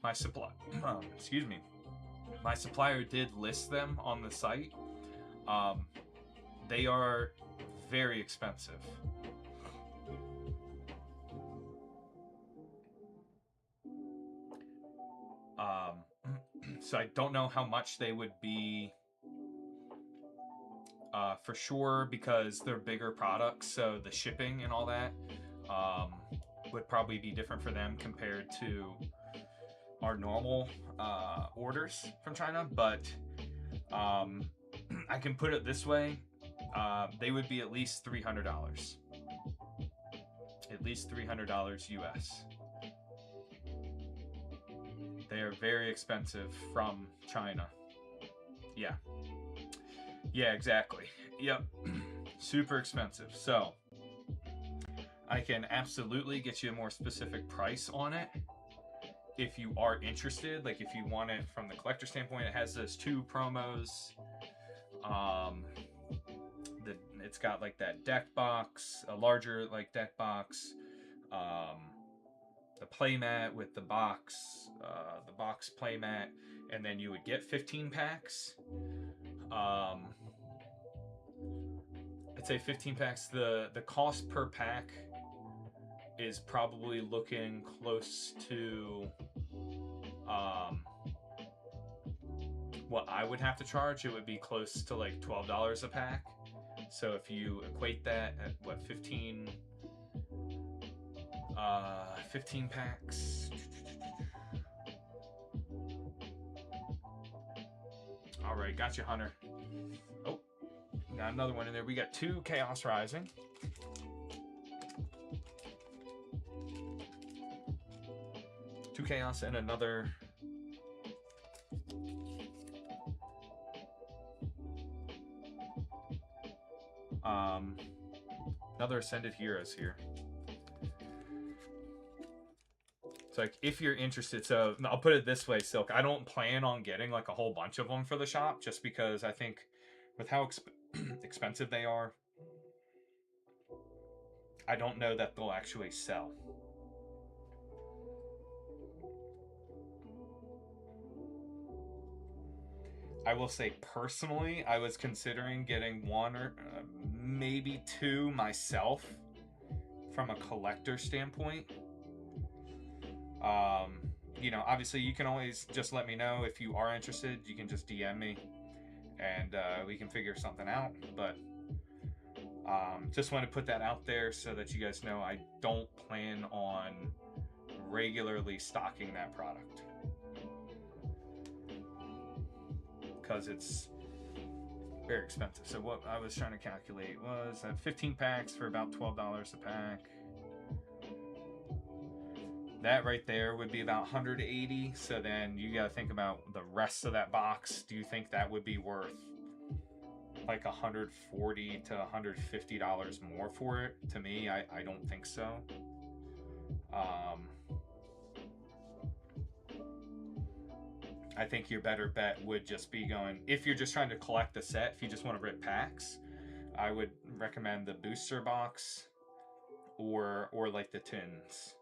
My excuse me, my supplier did list them on the site. They are very expensive. So I don't know how much they would be for sure, because they're bigger products, so the shipping and all that would probably be different for them compared to our normal orders from China. But I can put it this way, they would be at least $300. At least $300 US. They are very expensive from China. Yeah. Yeah, exactly. Yep. Super expensive. So, I can absolutely get you a more specific price on it if you are interested. Like, if you want it from the collector standpoint, it has those 2 promos. It's got like that deck box, a larger like deck box. The playmat with the box playmat, and then you would get 15 packs. I'd say 15 packs. The cost per pack is probably looking close to what I would have to charge. It would be close to like $12 a pack. So if you equate that at what, 15 packs. All right, got you, Hunter. Oh, got another one in there. We got 2 Chaos Rising. Two Chaos and another. Another Ascended Heroes here. So like, if you're interested, so I'll put it this way, Silk, I don't plan on getting like a whole bunch of them for the shop, just because I think with how expensive they are, I don't know that they'll actually sell. I will say personally, I was considering getting 1 or maybe 2 myself from a collector standpoint. You know, obviously you can always just let me know if you are interested. You can just DM me and we can figure something out. But just want to put that out there so that you guys know I don't plan on regularly stocking that product, because it's very expensive. So what I was trying to calculate was 15 packs for about $12 a pack. That right there would be about 180. So then you got to think about the rest of that box. Do you think that would be worth like $140 to $150 more for it? To me, I don't think so. I think your better bet would just be going, if you're just trying to collect the set, if you just want to rip packs, I would recommend the booster box or like the tins.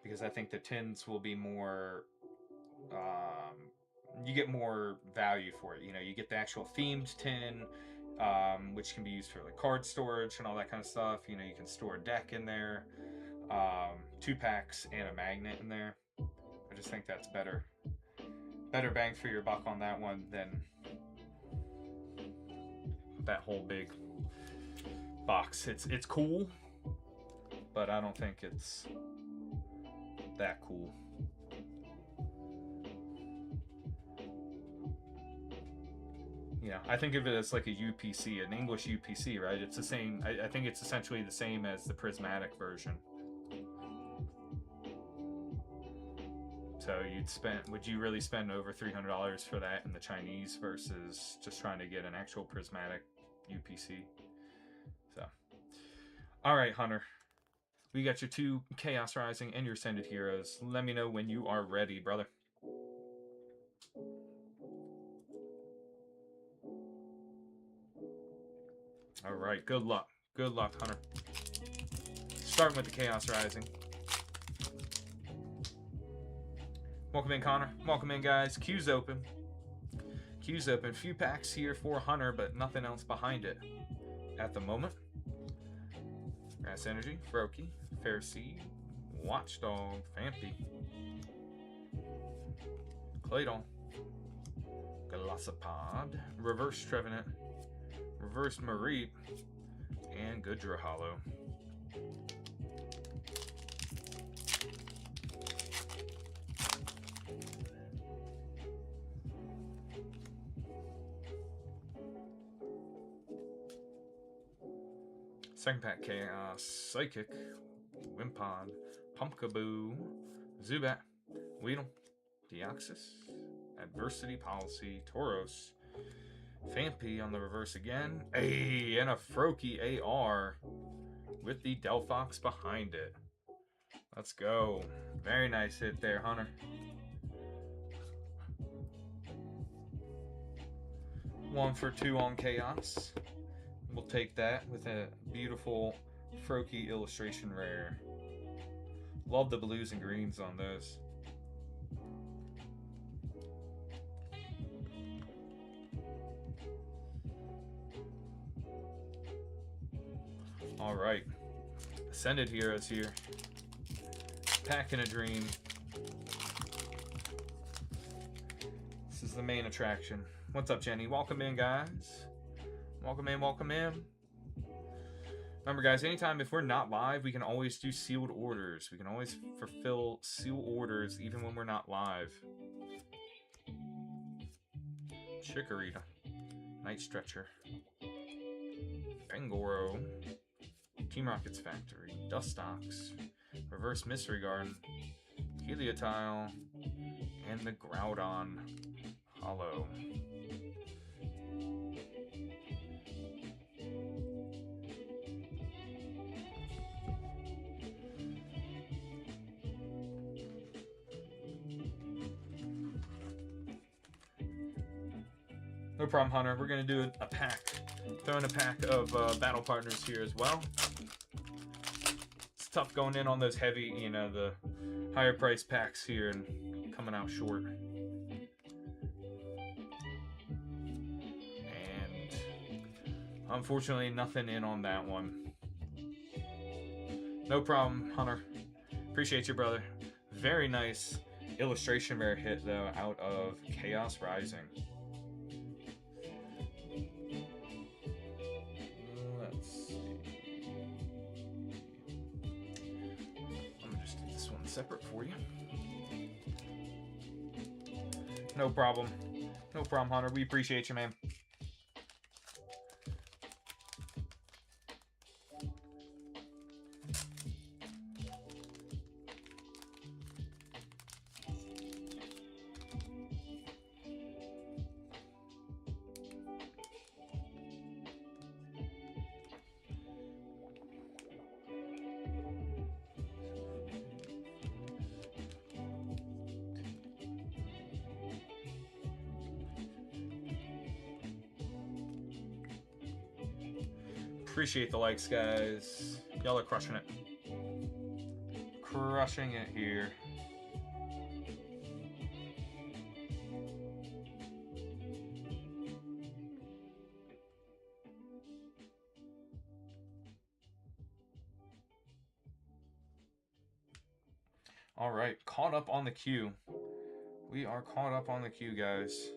Because I think the tins will be more, you get more value for it. You know, you get the actual themed tin, which can be used for like card storage and all that kind of stuff. You know, you can store a deck in there, 2 packs and a magnet in there. I just think that's better bang for your buck on that one than that whole big box. It's cool, but I don't think it's that cool. Yeah, I think of it as like a UPC, an English UPC, right? It's the same. I think it's essentially the same as the prismatic version. So would you really spend over $300 for that in the Chinese versus just trying to get an actual prismatic UPC? So, all right, Hunter. We got your 2 Chaos Rising and your Ascended Heroes. Let me know when you are ready, brother. All right, good luck. Good luck, Hunter. Starting with the Chaos Rising. Welcome in, Connor. Welcome in, guys. Queue's open. Queue's open. Few packs here for Hunter, but nothing else behind it at the moment. Grass Energy, Froakie, Fairseed, Watchdog, Phanpy, Claydol, Golisopod, Reverse Trevenant, Reverse Mareep, and Goodra Hollow. Second pack, Chaos, Psychic, Wimpod, Pumpkaboo, Zubat, Weedle, Deoxys, Adversity Policy, Tauros, Phanpy on the reverse again, and a Froakie AR with the Delphox behind it. Let's go. Very nice hit there, Hunter. One for 2 on Chaos. We'll take that with a beautiful Froakie illustration rare. Love the blues and greens on those. All right, Ascended Heroes here. Packing a dream. This is the main attraction. What's up, Jenny? Welcome in, guys. Welcome in, welcome in. Remember, guys, anytime if we're not live, we can always do sealed orders. We can always fulfill sealed orders even when we're not live. Chikorita, Night Stretcher, Bangoro, Team Rocket's Factory, Dustox, Reverse Mystery Garden, Heliotile, and the Groudon Hollow. No problem, Hunter. We're going to do a pack. Throw in a pack of battle partners here as well. It's tough going in on those heavy, you know, the higher price packs here and coming out short. And unfortunately, nothing in on that one. No problem, Hunter. Appreciate you, brother. Very nice illustration rare hit, though, out of Chaos Rising. Separate for you. No problem. No problem, Hunter. We appreciate you, man. Appreciate the likes, guys. Y'all are crushing it. Crushing it here. All right, caught up on the queue. We are caught up on the queue, guys.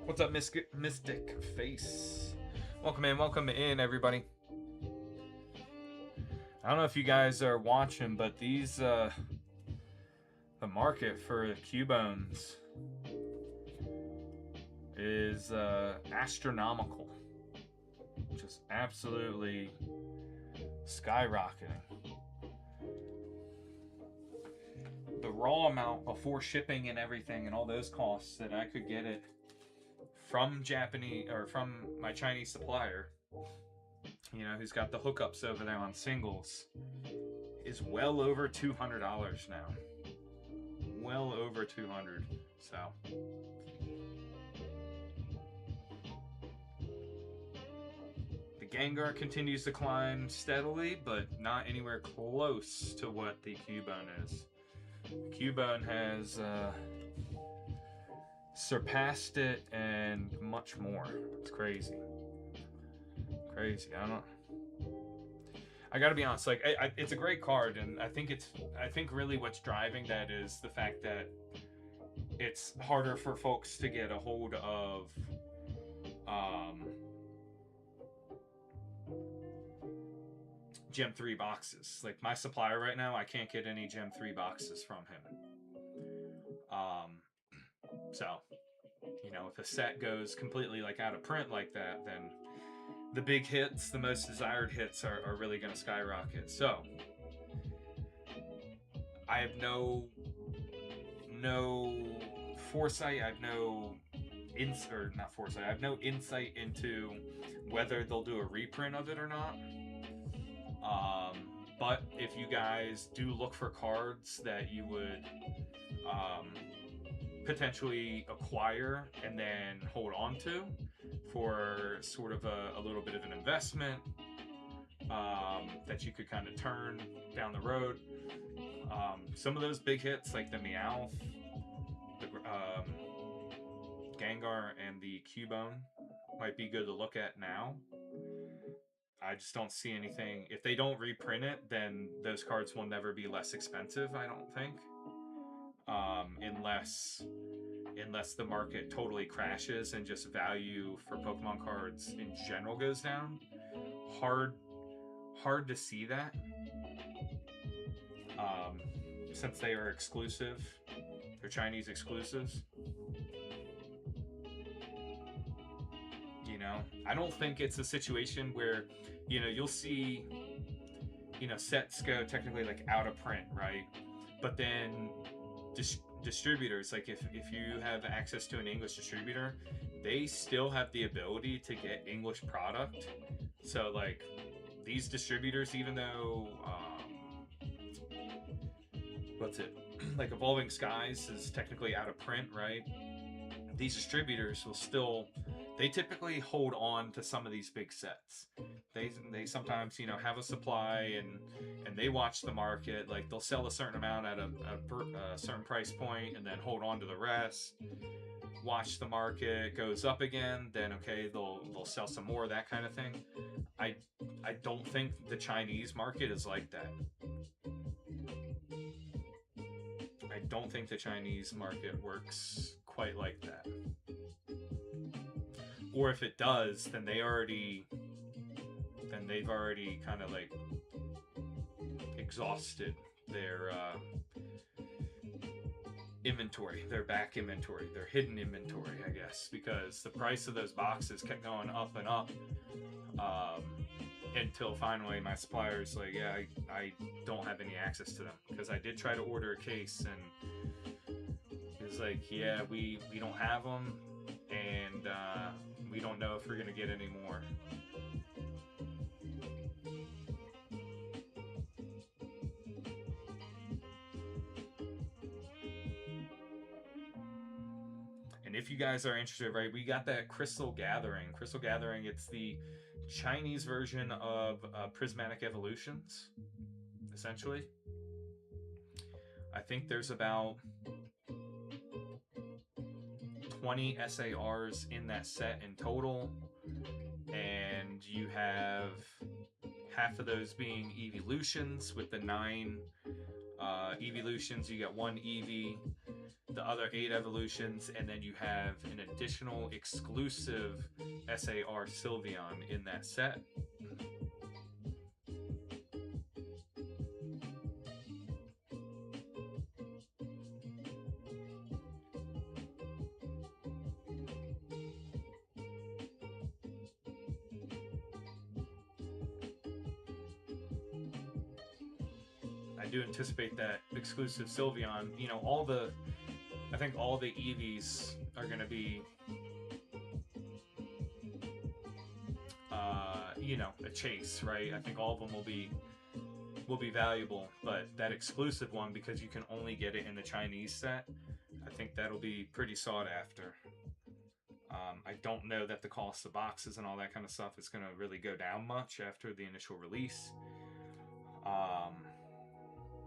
What's up, Mystic Face? Welcome in, everybody. I don't know if you guys are watching, but these, the market for Cubones is astronomical. Just absolutely skyrocketing. The raw amount before shipping and everything and all those costs that I could get it from Japanese or from my Chinese supplier, you know, who's got the hookups over there on singles, is well over $200 now. Well over 200. So the Gengar continues to climb steadily, but not anywhere close to what the Cubone is. The Cubone has surpassed it and much more. It's crazy. Crazy. I gotta be honest, like it's a great card, and I think really what's driving that is the fact that it's harder for folks to get a hold of Gem 3 boxes. Like my supplier right now, I can't get any Gem 3 boxes from him. So, you know, if a set goes completely like out of print like that, then the big hits, the most desired hits are really going to skyrocket. So I have no foresight. I have no I have no insight into whether they'll do a reprint of it or not. But if you guys do look for cards that you would potentially acquire and then hold on to for sort of a little bit of an investment that you could kind of turn down the road, some of those big hits like the Meowth, the Gengar, and the Cubone might be good to look at now. I just don't see anything. If they don't reprint it, then those cards will never be less expensive, I don't think. Unless the market totally crashes and just value for Pokemon cards in general goes down. Hard to see that. Since they are exclusive. They're Chinese exclusives. You know, I don't think it's a situation where, you know, you'll see, you know, sets go technically like out of print, right? But then distributors, like if you have access to an English distributor, they still have the ability to get English product. So like these distributors, even though like Evolving Skies is technically out of print, right? These distributors will still, they typically hold on to some of these big sets. They sometimes, you know, have a supply and they watch the market. Like they'll sell a certain amount at a certain price point and then hold on to the rest. Watch the market goes up again, then okay, they'll sell some more, that kind of thing. I don't think the Chinese market is like that. I don't think the Chinese market works quite like that. Or if it does, then they've already kind of like exhausted their inventory, their back inventory, their hidden inventory, I guess, because the price of those boxes kept going up and up until finally my supplier's like, yeah, I don't have any access to them, because I did try to order a case and he was like, yeah, we don't have them, and we don't know if we're gonna get any more. And if you guys are interested, right, we got that Crystal Gathering. Crystal Gathering, it's the Chinese version of Prismatic Evolutions, essentially. I think there's about 20 SARs in that set in total, and you have half of those being evolutions. With the 9 evolutions, you get 1 Eevee, the other 8 evolutions, and then you have an additional exclusive SAR Sylveon in that set. I do anticipate that exclusive Sylveon, you know, I think all the EVs are going to be, you know, a chase, right? I think all of them will be valuable, but that exclusive one, because you can only get it in the Chinese set, I think that'll be pretty sought after. I don't know that the cost of boxes and all that kind of stuff is going to really go down much after the initial release.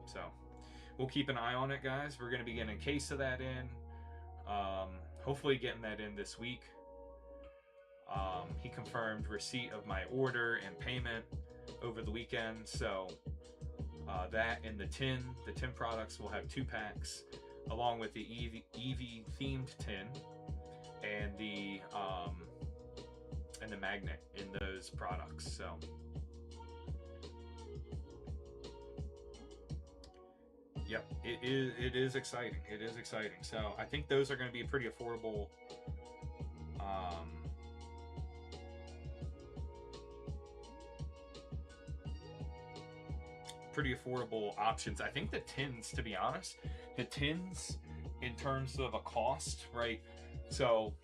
So we'll keep an eye on it, guys. We're going to be getting a case of that in. Hopefully getting that in this week. He confirmed receipt of my order and payment over the weekend. So that and the tin products will have 2 packs, along with the EV themed tin and the magnet in those products. So yep, it is exciting. It is exciting. So I think those are going to be pretty affordable. Pretty affordable options. I think the tins, to be honest, the tins in terms of a cost, right? So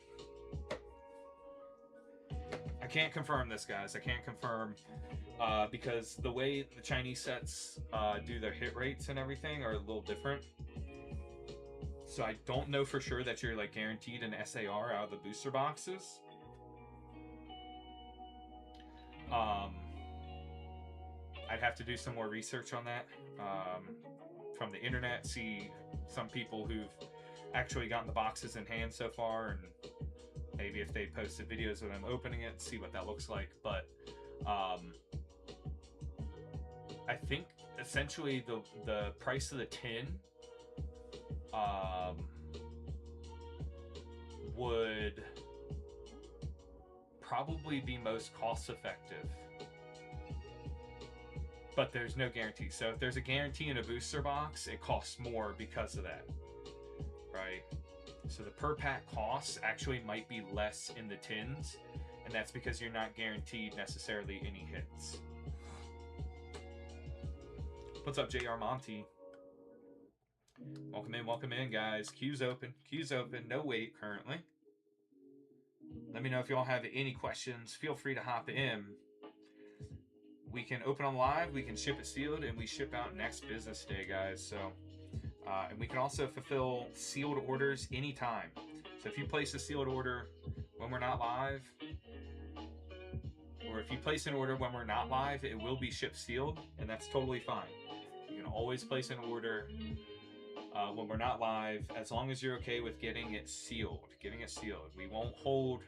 I can't confirm this, guys. I can't confirm because the way the Chinese sets do their hit rates and everything are a little different. So I don't know for sure that you're like guaranteed an SAR out of the booster boxes. I'd have to do some more research on that from the internet, see some people who've actually gotten the boxes in hand so far, and maybe if they posted videos of them opening it, see what that looks like. But I think essentially the price of the tin would probably be most cost effective, but there's no guarantee. So if there's a guarantee in a booster box, it costs more because of that, right? So the per pack costs actually might be less in the tins, and that's because you're not guaranteed necessarily any hits. What's up, JR Monty? Welcome in, guys. Queue's open. No wait currently. Let me know if y'all have any questions. Feel free to hop in. We can open on live, we can ship it sealed, and we ship out next business day, guys. So, and we can also fulfill sealed orders anytime. So if you place a sealed order when we're not live, or if you place an order when we're not live, it will be shipped sealed, and that's totally fine. You can always place an order when we're not live, as long as you're okay with getting it sealed. We won't hold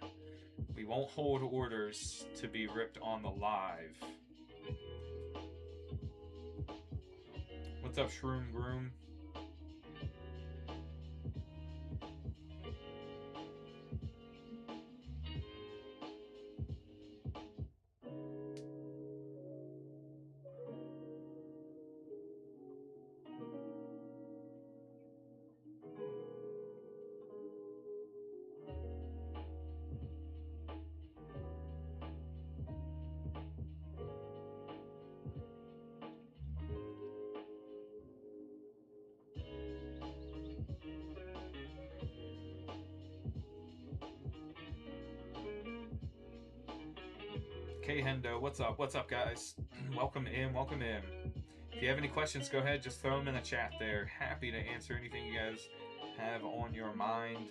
orders to be ripped on the live. What's up, Shroom Groom? K Hendo, what's up, guys? Welcome in. If you have any questions, go ahead, just throw them in the chat there. Happy to answer anything you guys have on your mind.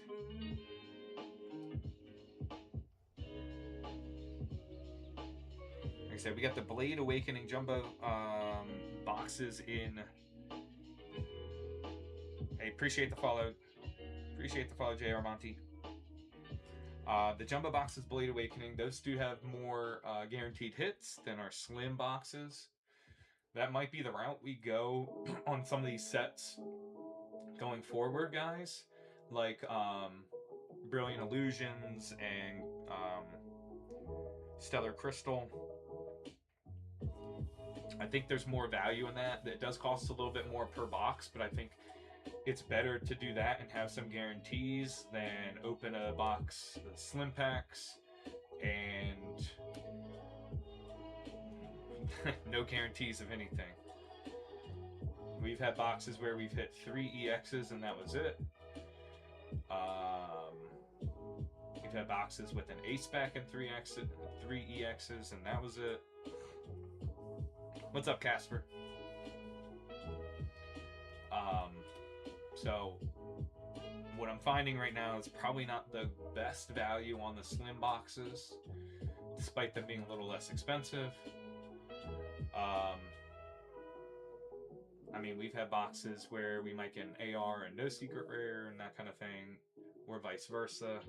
Like I said, we got the Blade Awakening Jumbo boxes in. Hey, appreciate the follow. JR Monty. The Jumbo boxes, Blade Awakening, those do have more guaranteed hits than our slim boxes. That might be the route we go on some of these sets going forward, guys. like Brilliant Illusions and Stellar Crystal. I think there's more value in that. It does cost a little bit more per box, but I think it's better to do that and have some guarantees than open a box of slim packs and no guarantees of anything. We've had boxes where we've hit 3 EXs and that was it. We've had boxes with an ace pack and 3 EXs and that was it. What's up, Casper? So what I'm finding right now is probably not the best value on the slim boxes, despite them being a little less expensive. I mean, we've had boxes where we might get an AR and no secret rare and that kind of thing, or vice versa.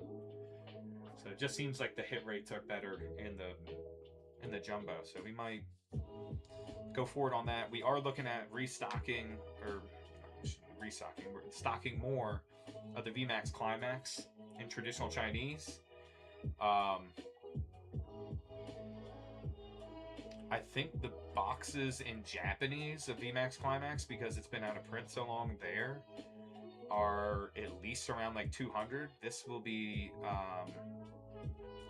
So it just seems like the hit rates are better in the jumbo. So we might go forward on that. We are looking at stocking more of the VMAX Climax in traditional Chinese. I think the boxes in Japanese of VMAX Climax, because it's been out of print so long there, are at least around like 200. This will be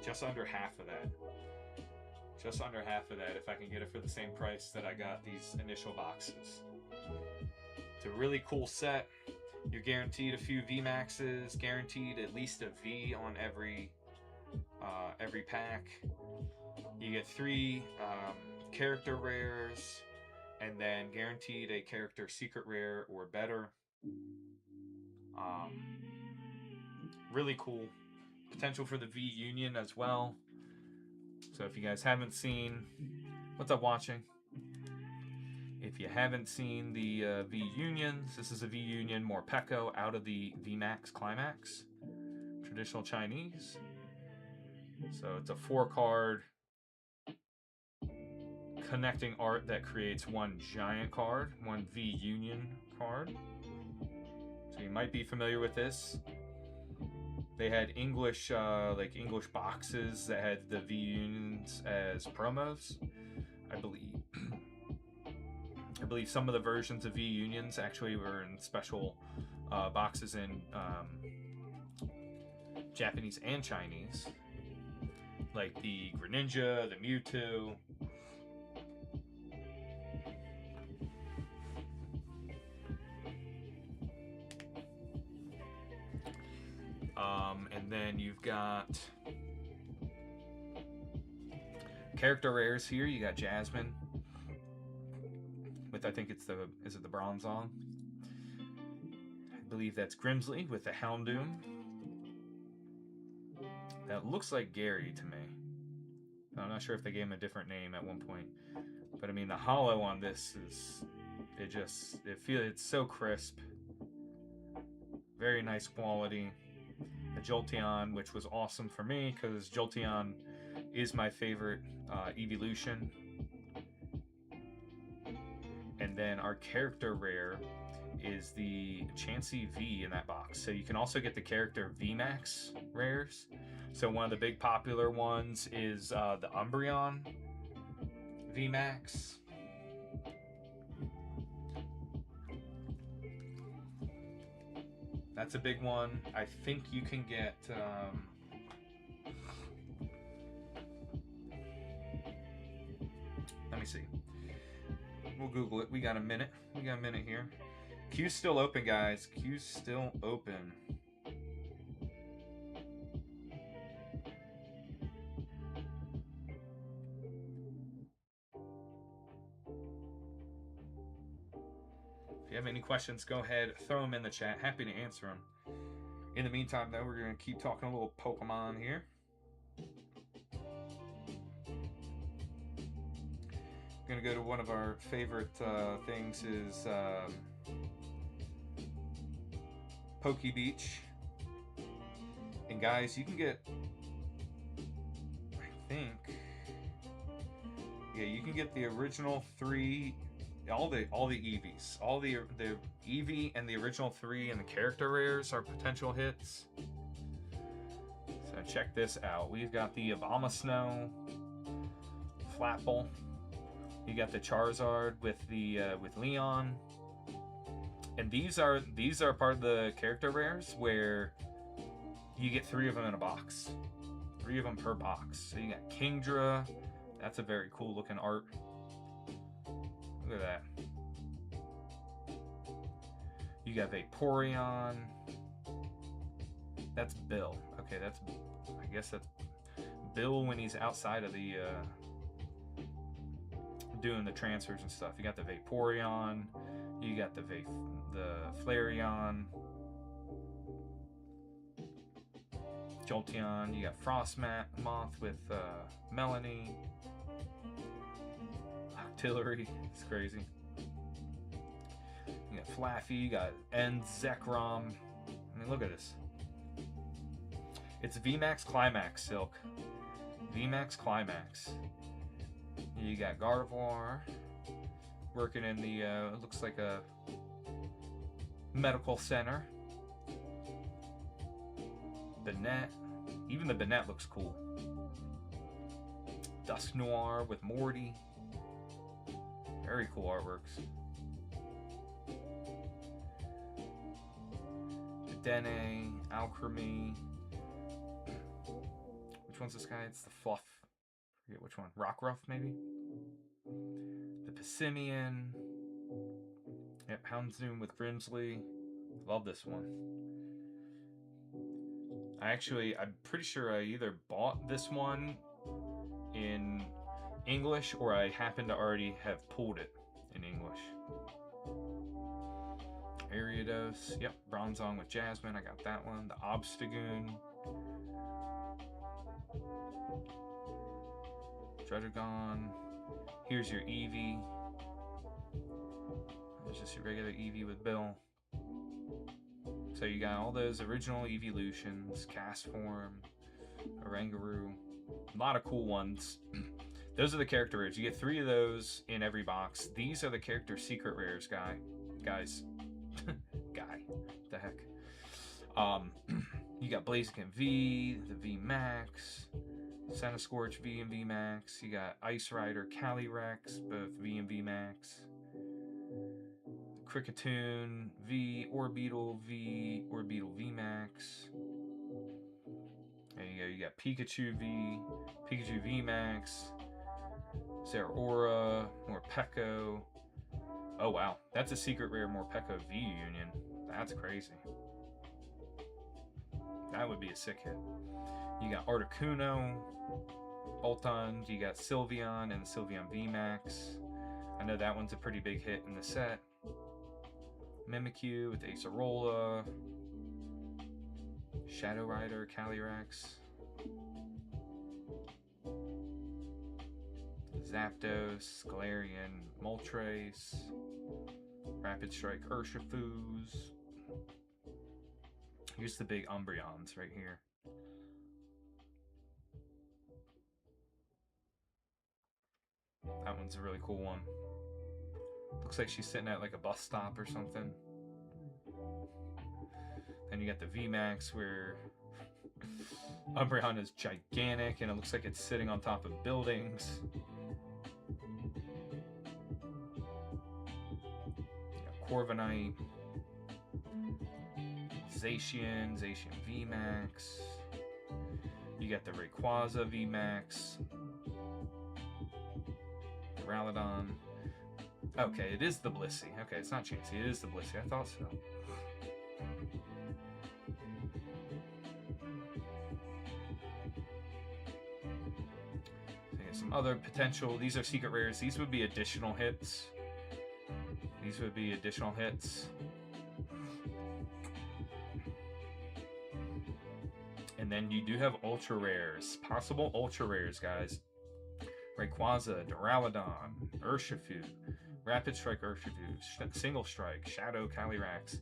just under half of that. Just under half of that if I can get it for the same price that I got these initial boxes. It's a really cool set. You're guaranteed a few VMAXs, guaranteed at least a V on every pack. You get 3 character rares, and then guaranteed a character secret rare or better. Really cool. Potential for the V Union as well. So if you guys haven't seen, what's up watching? If you haven't seen the V Unions, this is a V Union Morpeko out of the VMAX Climax. Traditional Chinese. So it's a 4-card connecting art that creates one giant card, one V Union card. So you might be familiar with this. They had English boxes that had the V Unions as promos, I believe. I believe some of the versions of V Unions actually were in special boxes in Japanese and Chinese, like the Greninja, the Mewtwo. And then you've got character rares here. You got Jasmine with, I think it's the Bronzong. I believe that's Grimsley with the Houndoom. That looks like Gary to me. I'm not sure if they gave him a different name at one point, but I mean the holo on this is it's so crisp, very nice quality. The Jolteon, which was awesome for me because Jolteon is my favorite evolution. And then our character rare is the Chansey V in that box. So you can also get the character VMAX rares. So one of the big popular ones is the Umbreon VMAX. That's a big one. I think you can get let me see. We'll Google it. We got a minute. Here. Queue's still open, guys. Queue's still open. If you have any questions, go ahead, throw them in the chat. Happy to answer them. In the meantime, though, we're going to keep talking a little Pokemon here. Going to go to one of our favorite things is Poke Beach. And guys, you can get, I think, yeah, you can get the original 3 all the EVs, all the EV and the original 3 and the character rares are potential hits. So check this out. We've got the Abomasnow, Flapple. You got the Charizard with the with Leon. And these are part of the character rares where you get 3 of them in a box. 3 of them per box. So you got Kingdra. That's a very cool looking art. Look at that. You got Vaporeon. That's Bill. Okay, I guess that's Bill when he's outside of the doing the transfers and stuff. You got the Vaporeon. You got the Flareon. Jolteon. You got Frostmoth with Melanie. Octillery. It's crazy. You got Flaffy. You got Zekrom. I mean, look at this. It's VMAX Climax Silk. VMAX Climax. You got Gardevoir working in the, it looks like a medical center. Banette. Even the Banette looks cool. Dusknoir with Morty. Very cool artworks. Dene, Alchemy. Which one's this guy? It's the Fluff. I forget which one. Rockruff, maybe? The Passimian. Yep, Houndsdoomu with Grimsley. Love this one. I'm pretty sure I either bought this one in English or I happen to already have pulled it in English. Ariados. Yep, Bronzong with Jasmine. I got that one. The Obstagoon. Druddigon. Here's your Eevee. There's just your regular Eevee with Bill. So you got all those original Eeveelutions, Castform, Oranguru. A lot of cool ones. Those are the character rares. You get 3 of those in every box. These are the character secret rares, guys. Guy. What the heck? You got Blaziken V, the V Max, Centiskorch V and V Max. You got Ice Rider, Calyrex, both V and V Max. Kricketune V, Orbeetle V, Orbeetle V Max. There you go. You got Pikachu V, Pikachu V Max, Zeraora, Morpeko. Oh wow, that's a secret rare Morpeko V Union. That's crazy. That would be a sick hit. You got Articuno, Boltund, you got Sylveon and the Sylveon V Max. I know that one's a pretty big hit in the set. Mimikyu with Acerola, Shadow Rider, Calyrex, Zapdos, Galarian, Moltres, Rapid Strike, Urshifu's. Here's the big Umbreons right here. That one's a really cool one. Looks like she's sitting at like a bus stop or something. Then you got the VMAX where Umbreon is gigantic and it looks like it's sitting on top of buildings. Corviknight, Zacian VMAX. You got the Rayquaza VMAX, Duraludon. Okay, it is the Blissey. Okay, it's not Chansey, it is the Blissey. I thought so. So some other potential. These are secret rares. These would be additional hits. These would be additional hits. And then you do have ultra rares. Possible ultra rares, guys. Rayquaza, Duraludon, Urshifu, Rapid Strike Urshifu, Single Strike, Shadow Calyrex,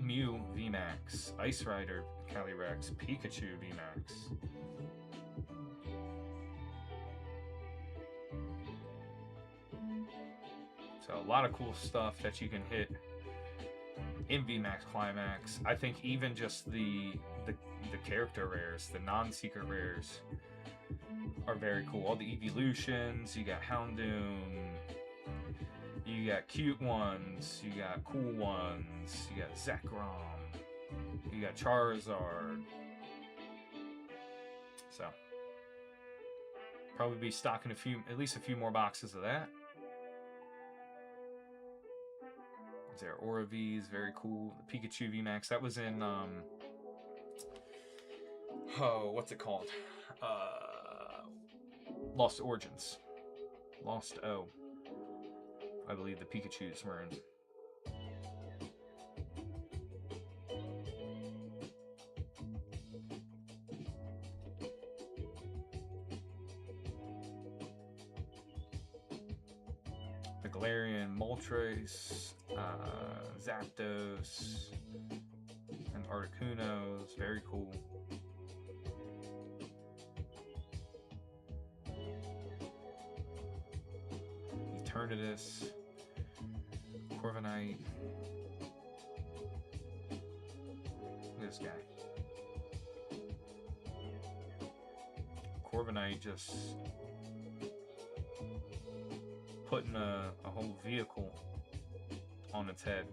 Mew VMAX, Ice Rider Calyrex, Pikachu VMAX. So a lot of cool stuff that you can hit in VMAX Climax. I think even just the character rares, the non-secret rares, are very cool. All the evolutions, you got Houndoom, you got cute ones, you got cool ones, you got Zekrom, you got Charizard. So probably be stocking at least a few more boxes of that. There Aura V's, very cool. The Pikachu VMAX, that was in what's it called? Lost Origins. Lost O. I believe the Pikachu's were in. The Galarian, Moltres, Zapdos, and Articunos. Very cool. Eternatus, Corviknight. Look at this guy. Corviknight just putting a whole vehicle on its head.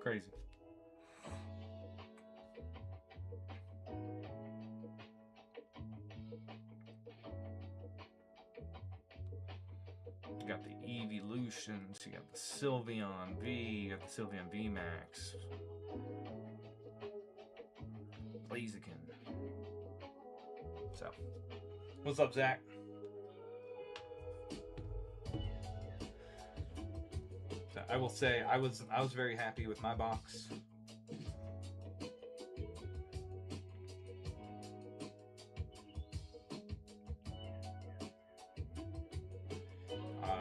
Crazy. You got the Evolutions, you got the Sylveon V, you got the Sylveon VMAX, Blaziken. So, what's up, Zach? So I will say I was very happy with my box.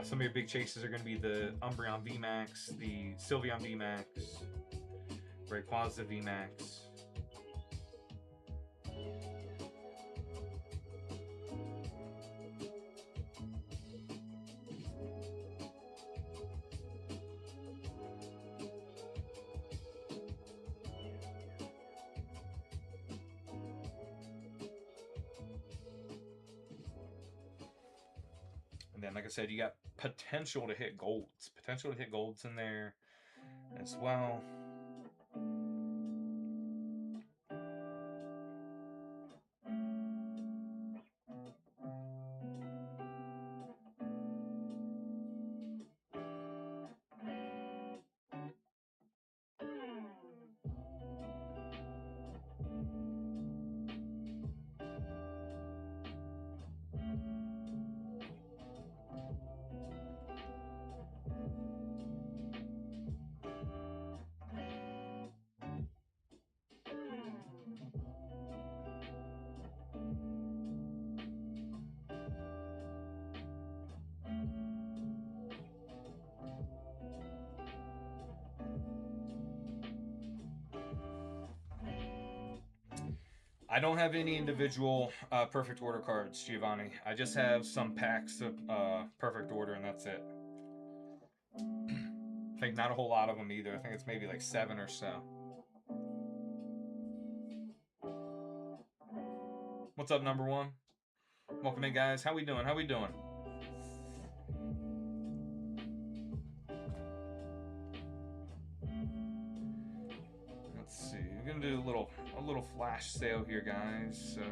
Some of your big chases are going to be the Umbreon VMAX, the Sylveon VMAX, Rayquaza VMAX. And then, like I said, you got potential to hit golds. Potential to hit golds in there as well. I don't have any individual perfect order cards, Giovanni. I just have some packs of perfect order, and that's it. I think not a whole lot of them either. I think it's maybe like 7 or so. What's up, number one? Welcome in, guys. How we doing? How we doing? Let's see. We're gonna do a little flash sale here, guys. So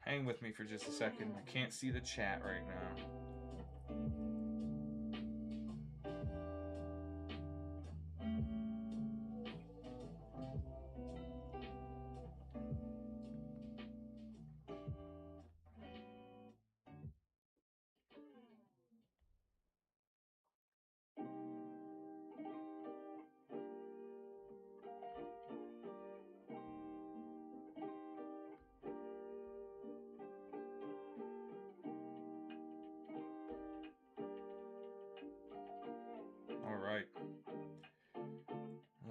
hang with me for just a second. I can't see the chat right now.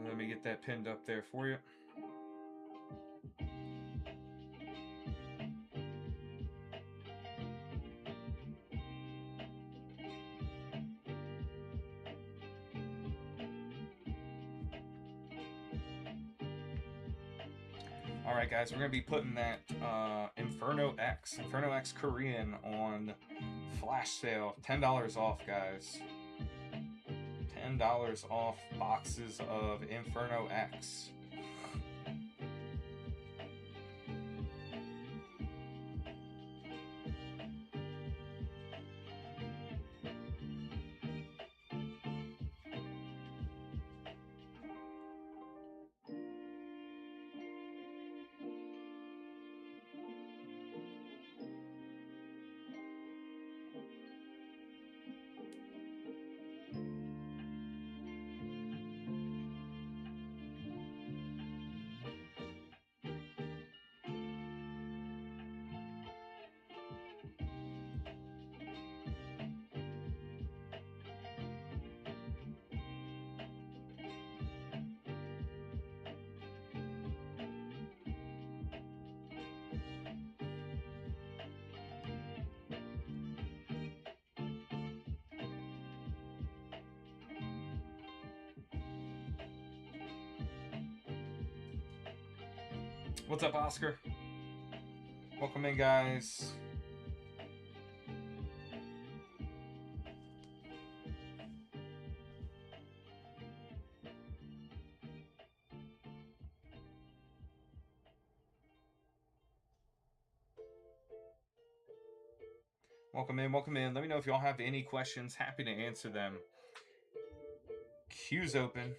Let me get that pinned up there for you. Alright guys, we're going to be putting that Inferno X Korean on flash sale. $10 off, guys. $10 off boxes of Inferno X. What's up, Oscar? Welcome in, guys. Welcome in, welcome in. Let me know if y'all have any questions. Happy to answer them. Queue's open.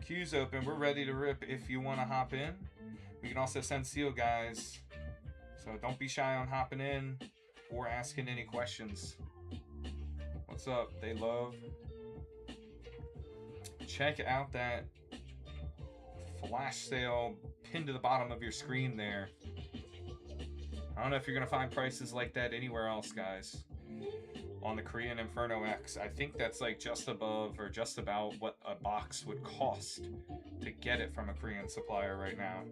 Queue's open. We're ready to rip if you want to hop in. We can also send seal, guys. So don't be shy on hopping in or asking any questions. What's up? They love. Check out that flash sale pinned to the bottom of your screen there. I don't know if you're going to find prices like that anywhere else, guys. On the Korean Inferno X. I think that's like just above or just about what a box would cost to get it from a Korean supplier right now.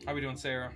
How we doing, Sarah?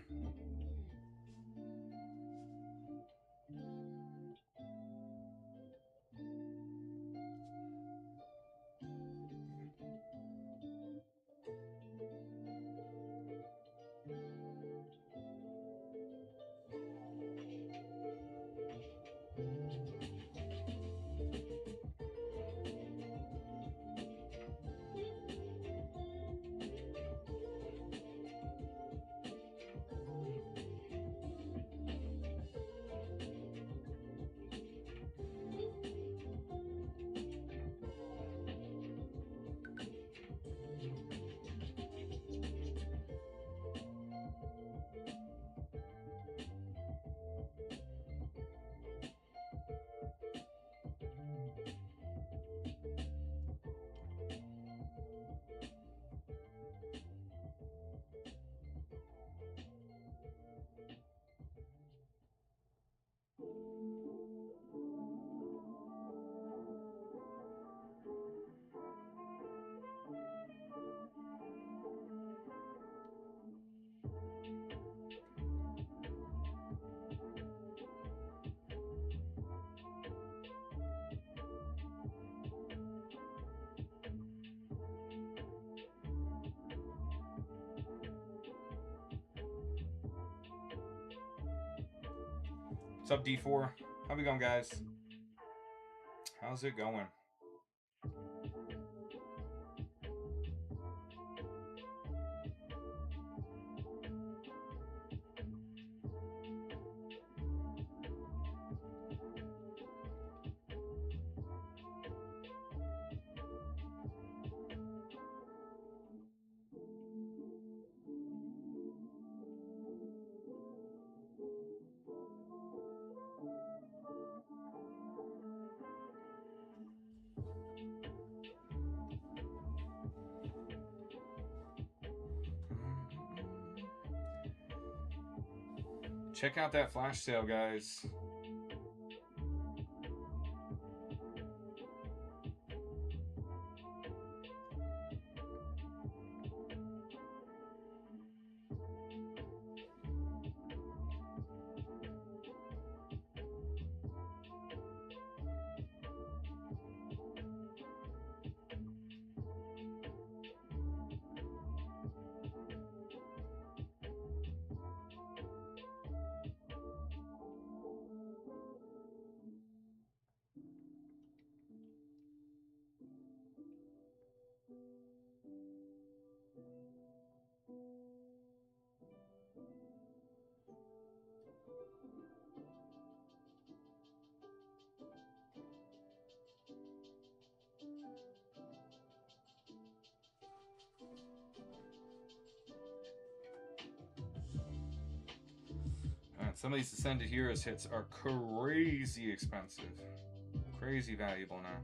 What's up, D4? How we going, guys? How's it going? Check out that flash sale, guys. Some of these Ascended Heroes hits are crazy expensive. Crazy valuable now.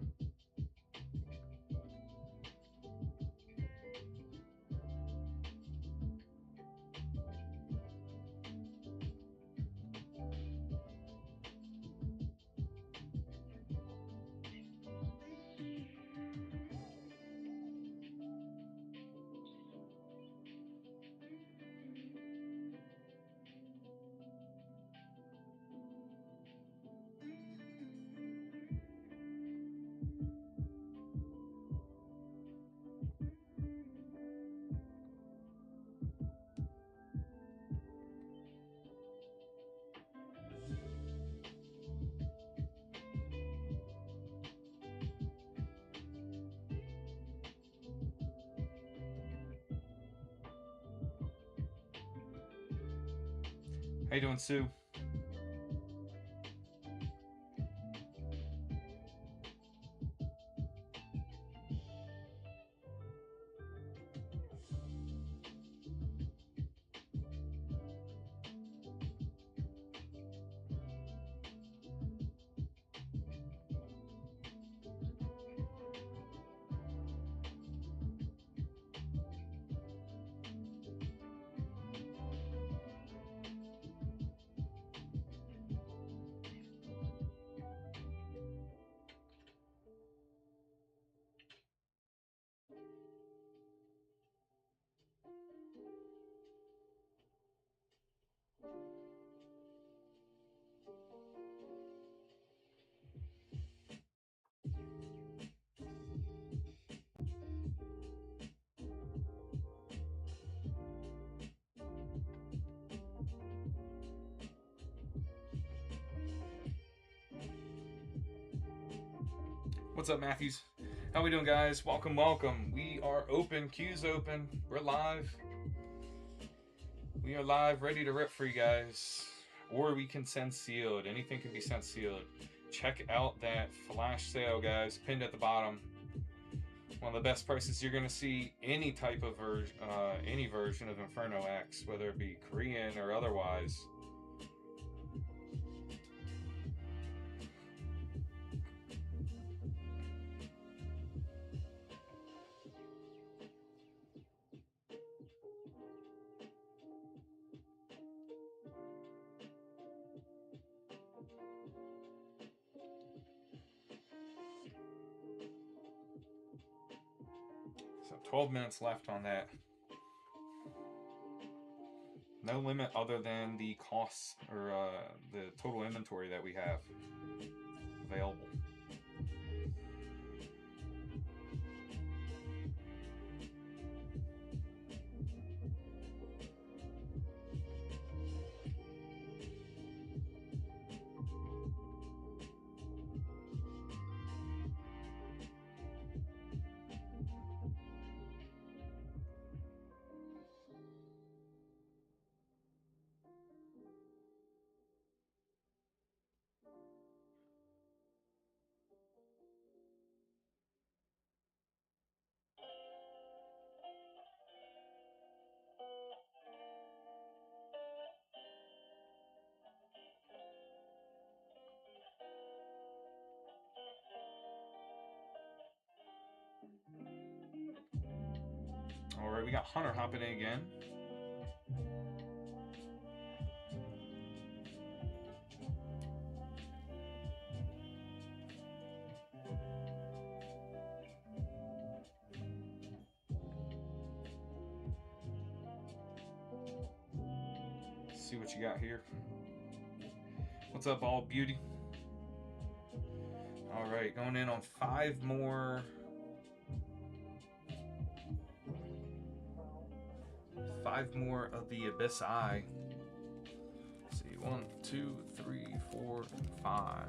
How you doing, Sue? What's up, Matthews? How we doing, guys? Welcome, welcome. We are open. Queue's open. We're live. We are live, ready to rip for you guys. Or we can send sealed. Anything can be sent sealed. Check out that flash sale, guys. Pinned at the bottom. One of the best prices you're going to see any type of any version of Inferno X, whether it be Korean or otherwise. So 12 minutes left on that. No limit other than the costs or the total inventory that we have available. Alright, we got Hunter hopping in again. Let's see what you got here. What's up, all beauty? Alright, going in on 5 more. 5 more of the Abyss Eye. Let's see, 1, 2, 3, 4, 5.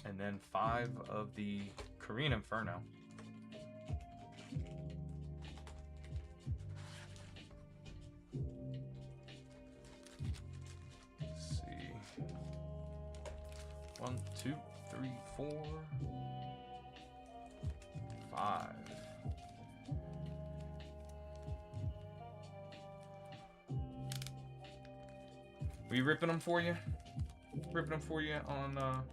And then 5 of the Korean Inferno. Let's see. 1, 2, 3, 4. 5. We ripping them for you? Ripping them for you on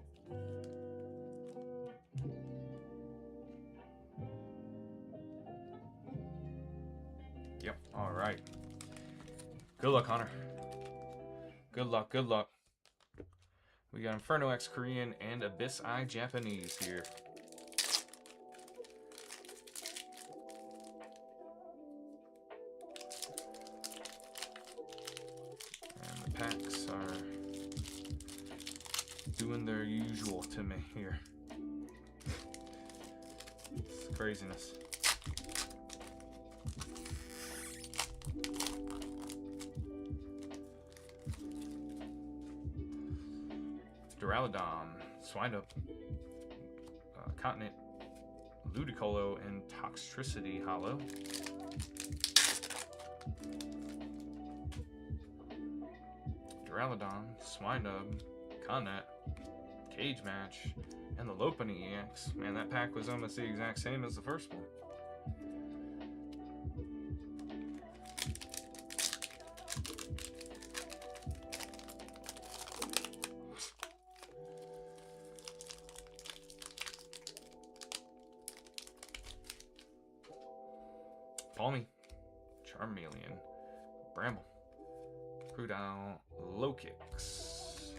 Yep, alright. Good luck, Hunter. Good luck, good luck. We got Inferno X Korean and Abyss Eye Japanese here. And the packs are doing their usual to me here. It's craziness. Duraludon, Swinub, Continent, Ludicolo, and Toxtricity Hollow. Duraludon, Swinub, Continent, Cage Match, and the Lopunny EX. Man, that pack was almost the exact same as the first one. Palmy, Charmeleon, Bramble, Crudile, Lokix,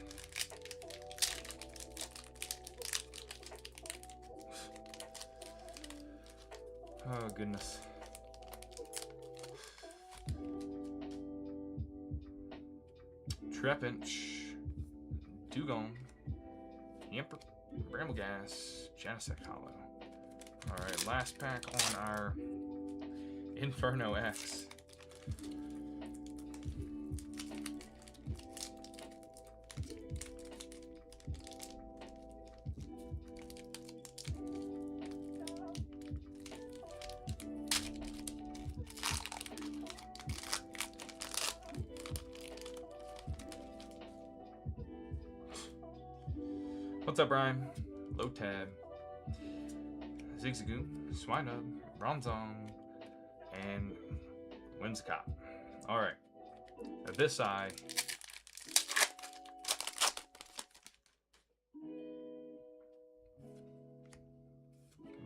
oh goodness, Trapinch, Dugong, Yamper, Bramblegas, Genesect Hollow. Alright, last pack on our Inferno X. What's up, Brian? Lotab, Zigzagoon, Swinub, Bronzong, and Whimsicott. Alright. Abyss Eye.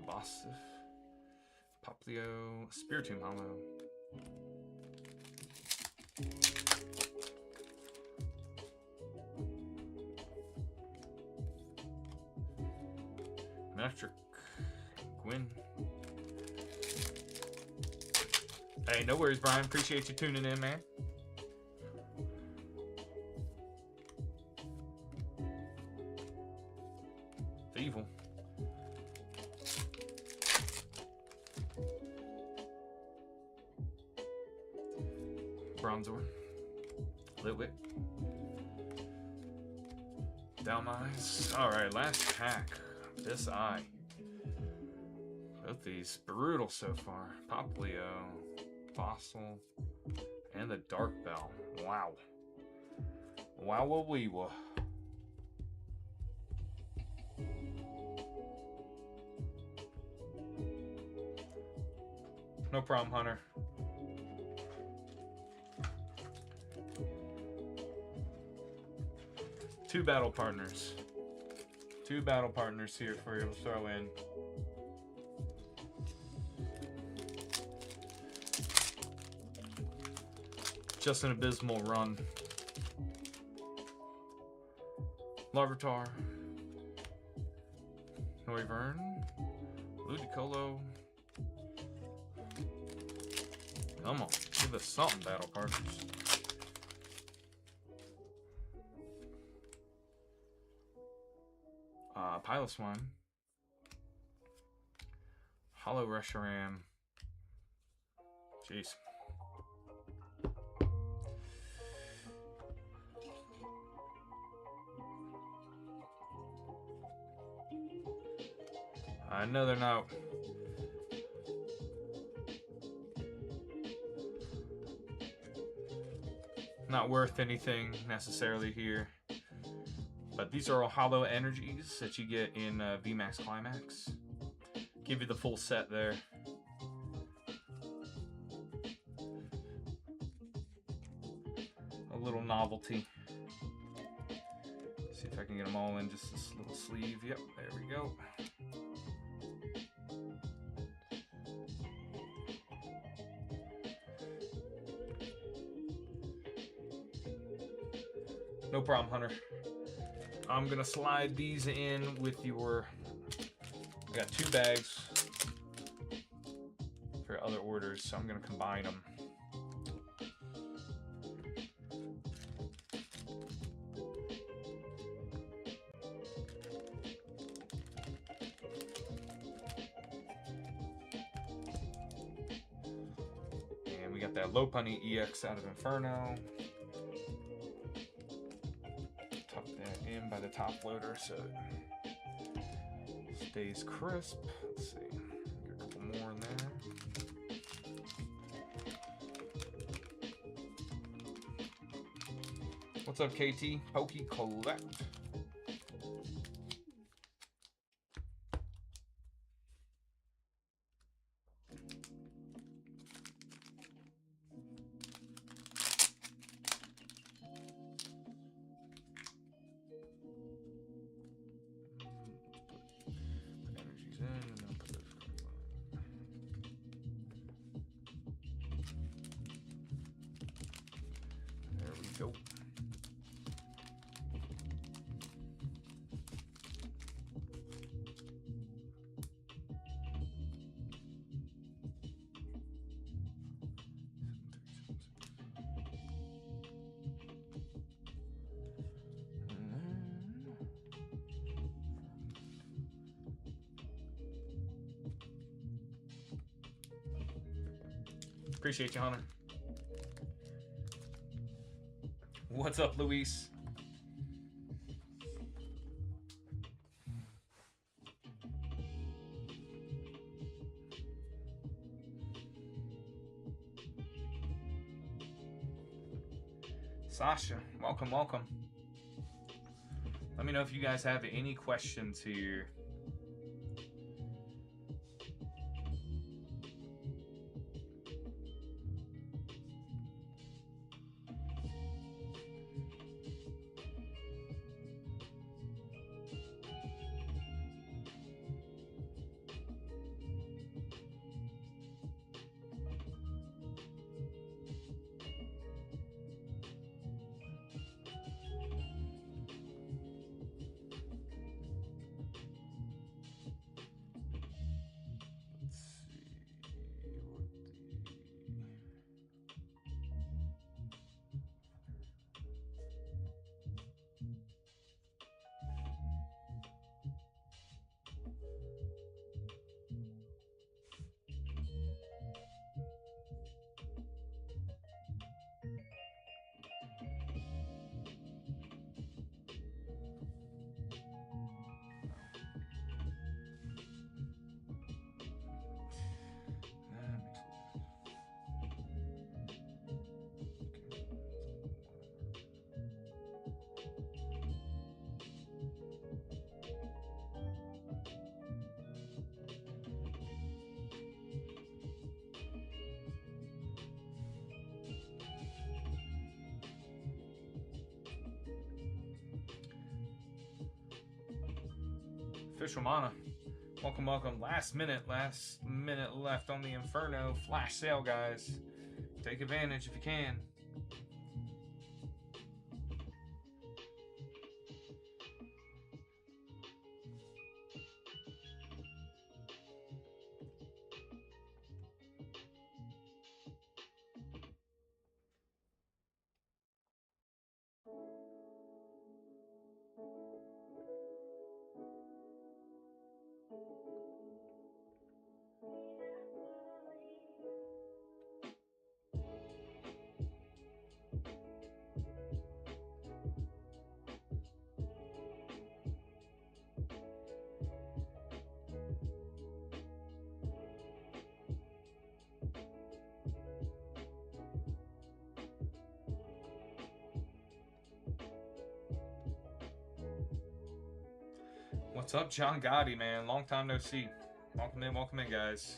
Bossif. Poplio. Spiritomb Hollow. Manectric. Gwyn. Hey, no worries, Brian. Appreciate you tuning in, man. Evil. Bronzor. Litwick. Dalmise. Alright, last pack. This Eye. Both these brutal so far. Poplio. Fossil, and the Dark Bell. Wow. Wow-a-wee-wa. No problem, Hunter. Two battle partners. Two battle partners here for you to throw in. Just an abysmal run. Larvitar, Noivern, Ludicolo. Come on, give us something, battle partners. Piloswine, Hollow Reshiram. Jeez. I know they're not worth anything necessarily here, but these are all hollow energies that you get in VMAX Climax. Give you the full set there. A little novelty. See if I can get them all in just this little sleeve. Yep, there we go. No problem, Hunter. I'm gonna slide these in with your, I got 2 bags for other orders, so I'm gonna combine them. And we got that Lopunny EX out of Inferno. By the top loader so it stays crisp. Let's see, get a couple more in there. What's up, KT? Pokey Collect. Go. Appreciate you, Hunter. What's up, Luis? Sasha, welcome, welcome. Let me know if you guys have any questions here. Official Mana, welcome, welcome. Last minute left on the Inferno flash sale, guys. Take advantage if you can. What's up, John Gotti, man? Long time no see. Welcome in, guys.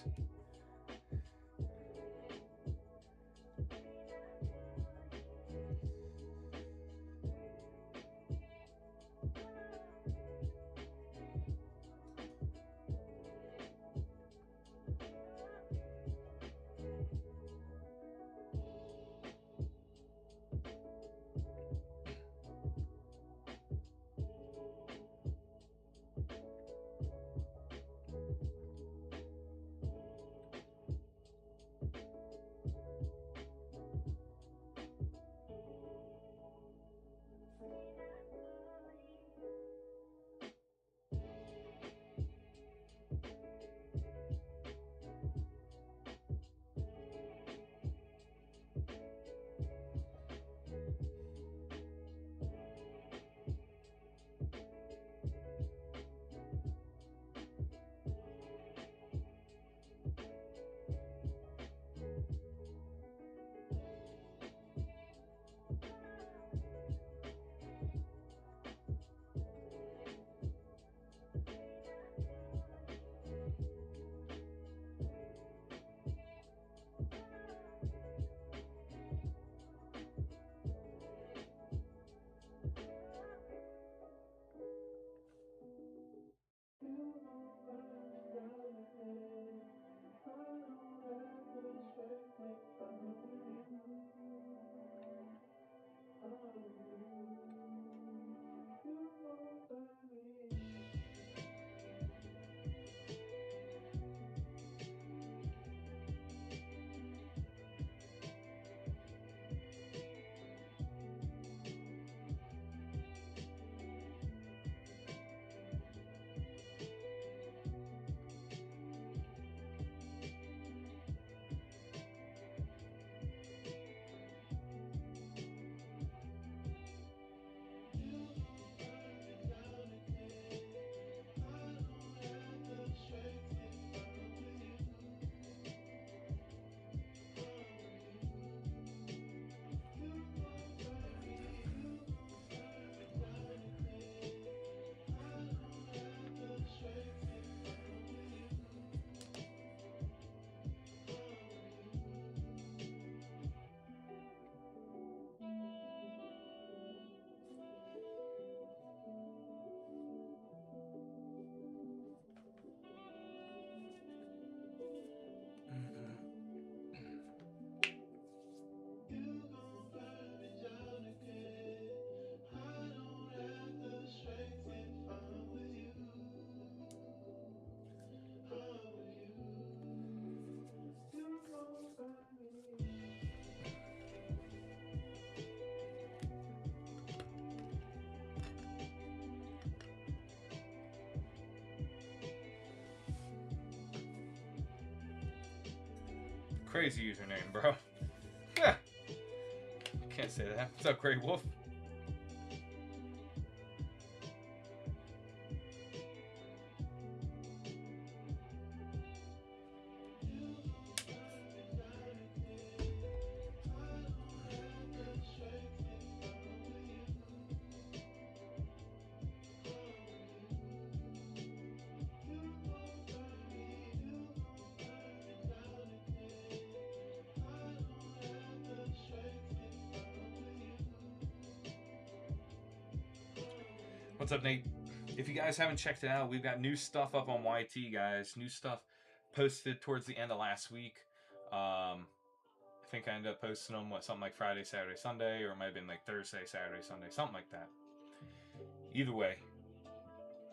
Crazy username, bro. Yeah. Can't say that. What's up, Grey Wolf? What's up, Nate? If you guys haven't checked it out, we've got new stuff up on YT, guys. New stuff posted towards the end of last week. I think I ended up posting them, something like Friday, Saturday, Sunday, or it might have been like Thursday, Saturday, Sunday, something like that. Either way,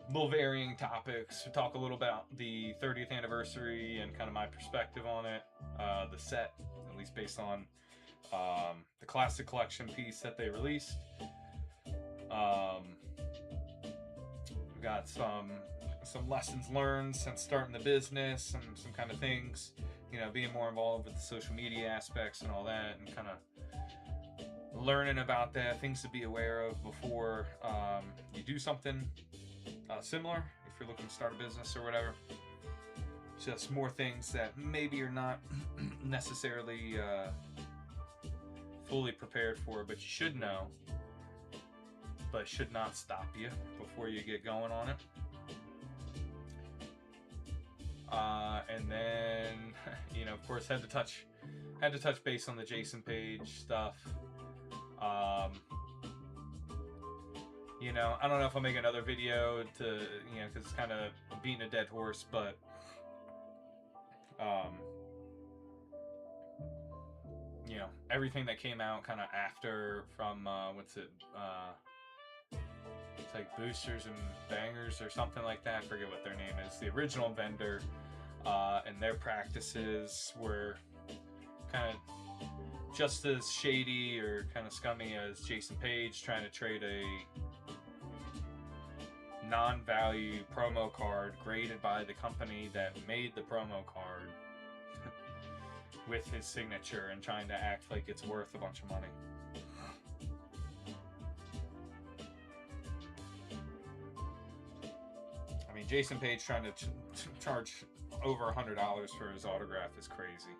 little varying topics. We talk a little about the 30th anniversary and kind of my perspective on it. The set, at least based on the Classic Collection piece that they released. We've got some lessons learned since starting the business and some kind of things, you know, being more involved with the social media aspects and all that, and kind of learning about that, things to be aware of before you do something similar, if you're looking to start a business or whatever. Just more things that maybe you're not necessarily fully prepared for, but you should know, but should not stop you before you get going on it. And then, you know, of course, had to touch base on the Jason Page stuff. You know, I don't know if I'll make another video to, you know, because it's kind of beating a dead horse, but you know, everything that came out kind of after from it's like Boosters and Bangers or something like that. I forget what their name is. The original vendor and their practices were kind of just as shady or kind of scummy as Jason Page trying to trade a non-value promo card graded by the company that made the promo card with his signature and trying to act like it's worth a bunch of money. I mean, Jason Page trying to charge over $100 for his autograph is crazy.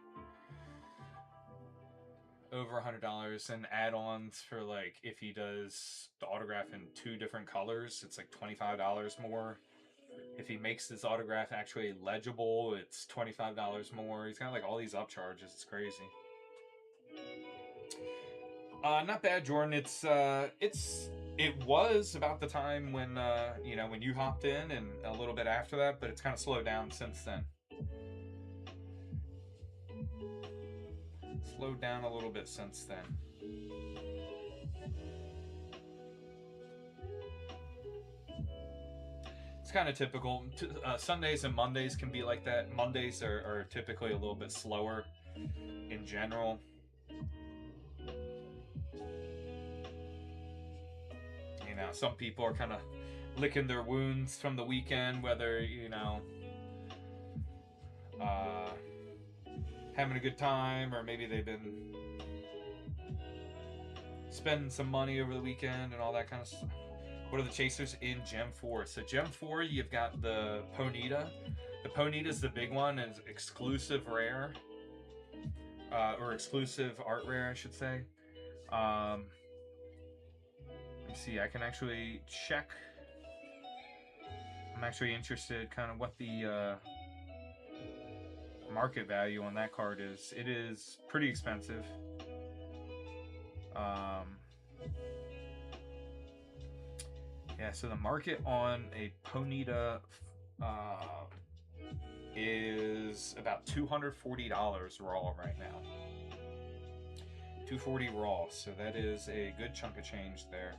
Over $100, and add-ons for, like, if he does the autograph in 2 different colors, it's like $25 more. If he makes this autograph actually legible, it's $25 more. He's got like all these upcharges. It's crazy. Not bad, Jordan. It was about the time when you know, when you hopped in, and a little bit after that, but it's kind of slowed down since then. Slowed down a little bit since then. It's kind of typical. Sundays and Mondays can be like that. Mondays are typically a little bit slower in general. You know, some people are kind of licking their wounds from the weekend, whether, you know, having a good time, or maybe they've been spending some money over the weekend and all that kind of stuff. What are the chasers in Gem 4? So Gem 4, you've got the Ponyta. The Ponyta's the big one, is exclusive rare. Or exclusive art rare, I should say. Let me see, I can actually check. I'm actually interested kind of what the market value on that card is. It is pretty expensive. Yeah, so the market on a Ponyta is about $240 raw right now. $240 raw, so that is a good chunk of change there.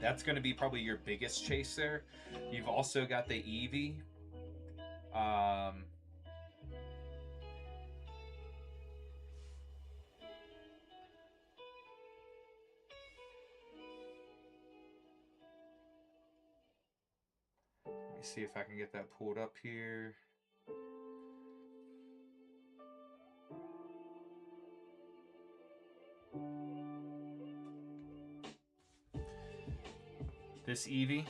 That's going to be probably your biggest chase there. You've also got the Eevee. Let me see if I can get that pulled up here. This Eevee,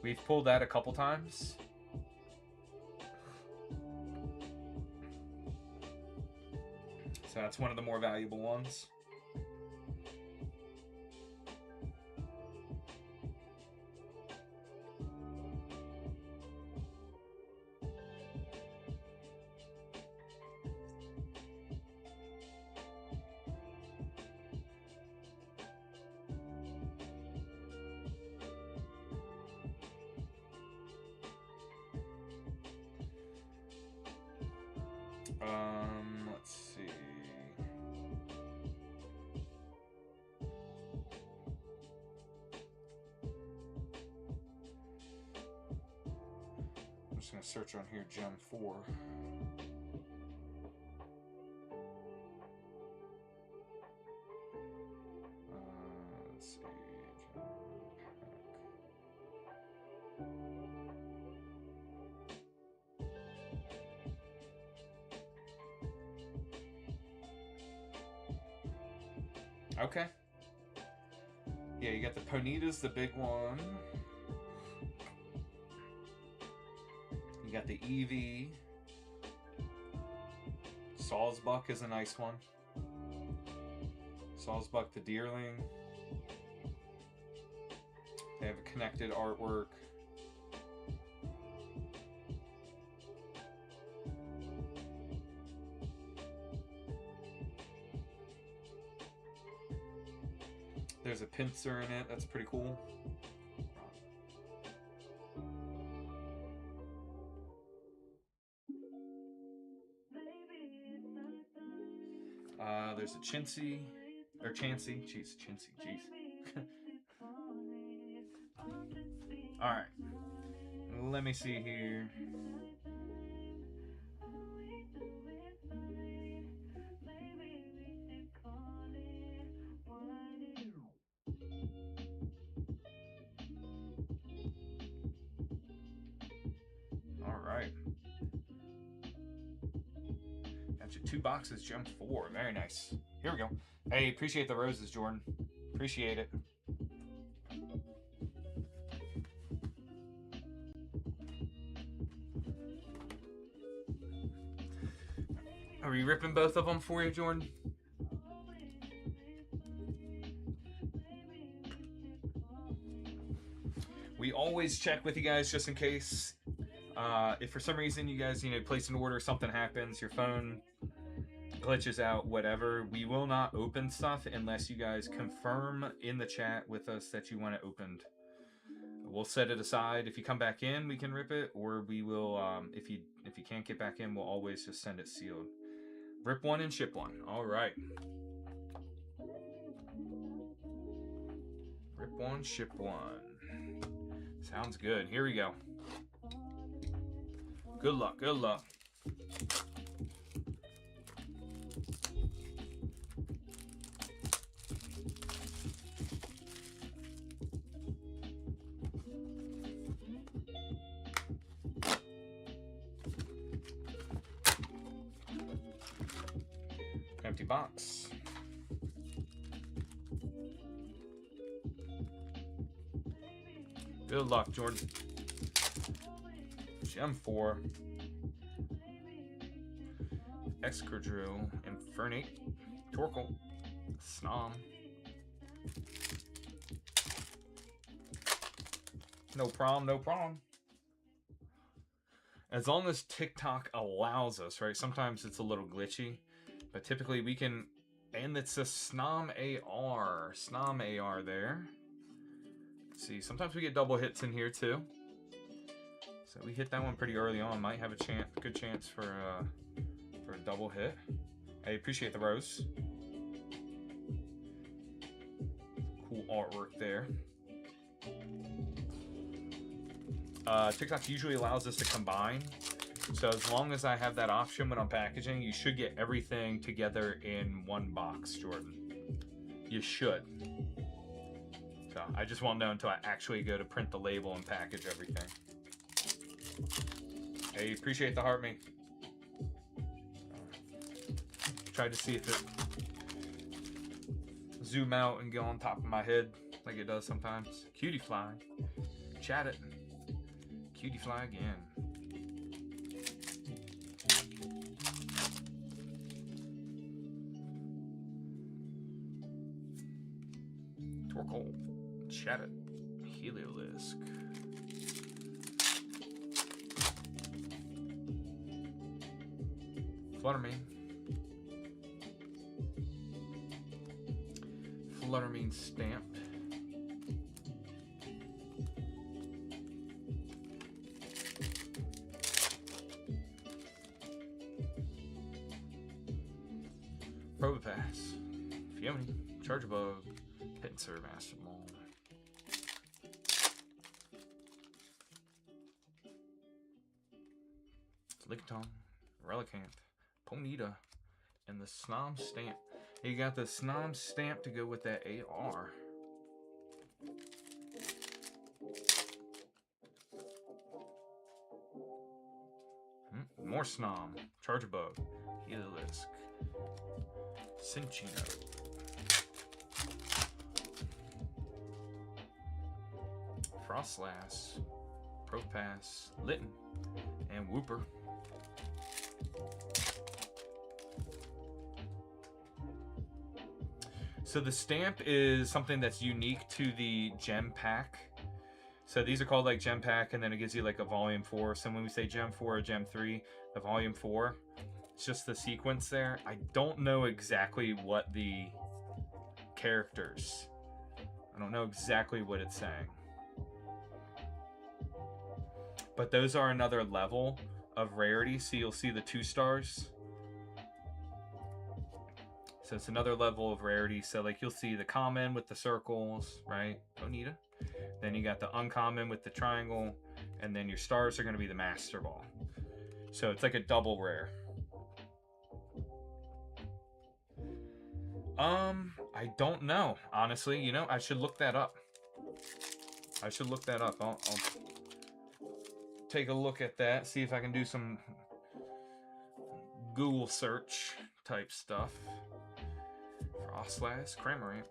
we've pulled that a couple times. So that's one of the more valuable ones. Let's see. I'm just gonna search on here, Gem 4. Let's see. Okay. Yeah, you got the Ponyta's the big one. You got the Eevee. Sawsbuck is a nice one. Sawsbuck the Deerling. They have a connected artwork. There's a pincer in it. That's pretty cool. There's a Chansey. Jeez, Chansey. Jeez. Alright. Let me see here. Alright. Got you 2 boxes, jump 4. Very nice. Here we go. Hey, appreciate the roses, Jordan. Appreciate it. Are we ripping both of them for you, Jordan? We always check with you guys just in case. If for some reason you guys place an order, something happens, your phone glitches out, whatever, we will not open stuff unless you guys confirm in the chat with us that you want it opened. We'll set it aside. If you come back in, we can rip it, or we will, if you can't get back in, we'll always just send it sealed. Rip one and ship one. All right. Rip one, ship one. Sounds good. Here we go. Good luck. Good luck. Empty box. Good luck, Jordan. Gem 4. Excadrill. Infernape. Torkoal. Snom. No problem, no problem. As long as TikTok allows us, right? Sometimes it's a little glitchy, but typically we can, and it's a Snom AR. Snom AR there. Let's see, sometimes we get double hits in here too. So we hit that one pretty early on. Might have a good chance for a double hit. I appreciate the rose. Cool artwork there. TikTok usually allows us to combine. So as long as I have that option when I'm packaging, you should get everything together in one box, Jordan. You should. So I just won't know until I actually go to print the label and package everything. Hey, appreciate the heart, mate. Tried to see if it zoom out and go on top of my head like it does sometimes. Cutie fly. Chat it. Cutie fly again. Torkoal. Chat it. Heliolisk. Fluttermane. Fluttermane stamped. Probopass. Fiona. Chargebug. Pincer. Master Ball. Lickitung. Relicanth. Ponyta. And the Snom stamp. You got the Snom stamp to go with that AR. More Snom. Chargebug. Heliolisk. Cinccino. Frostlass. Probopass. Litten. And Wooper. So the stamp is something that's unique to the gem pack. So these are called like Gem Pack, and then it gives you like a Volume 4. So when we say Gem 4 or Gem 3, the Volume 4, it's just the sequence there. I don't know exactly what the characters, I don't know exactly what it's saying. But those are another level of rarity. So you'll see the 2 stars. So it's another level of rarity. So like you'll see the common with the circles, right? Bonita. Then you got the uncommon with the triangle, and then your stars are going to be the Master Ball. So it's like a double rare. I don't know, honestly. You know, I should look that up. I'll take a look at that, see if I can do some Google search type stuff. Frostlass, Cramorant,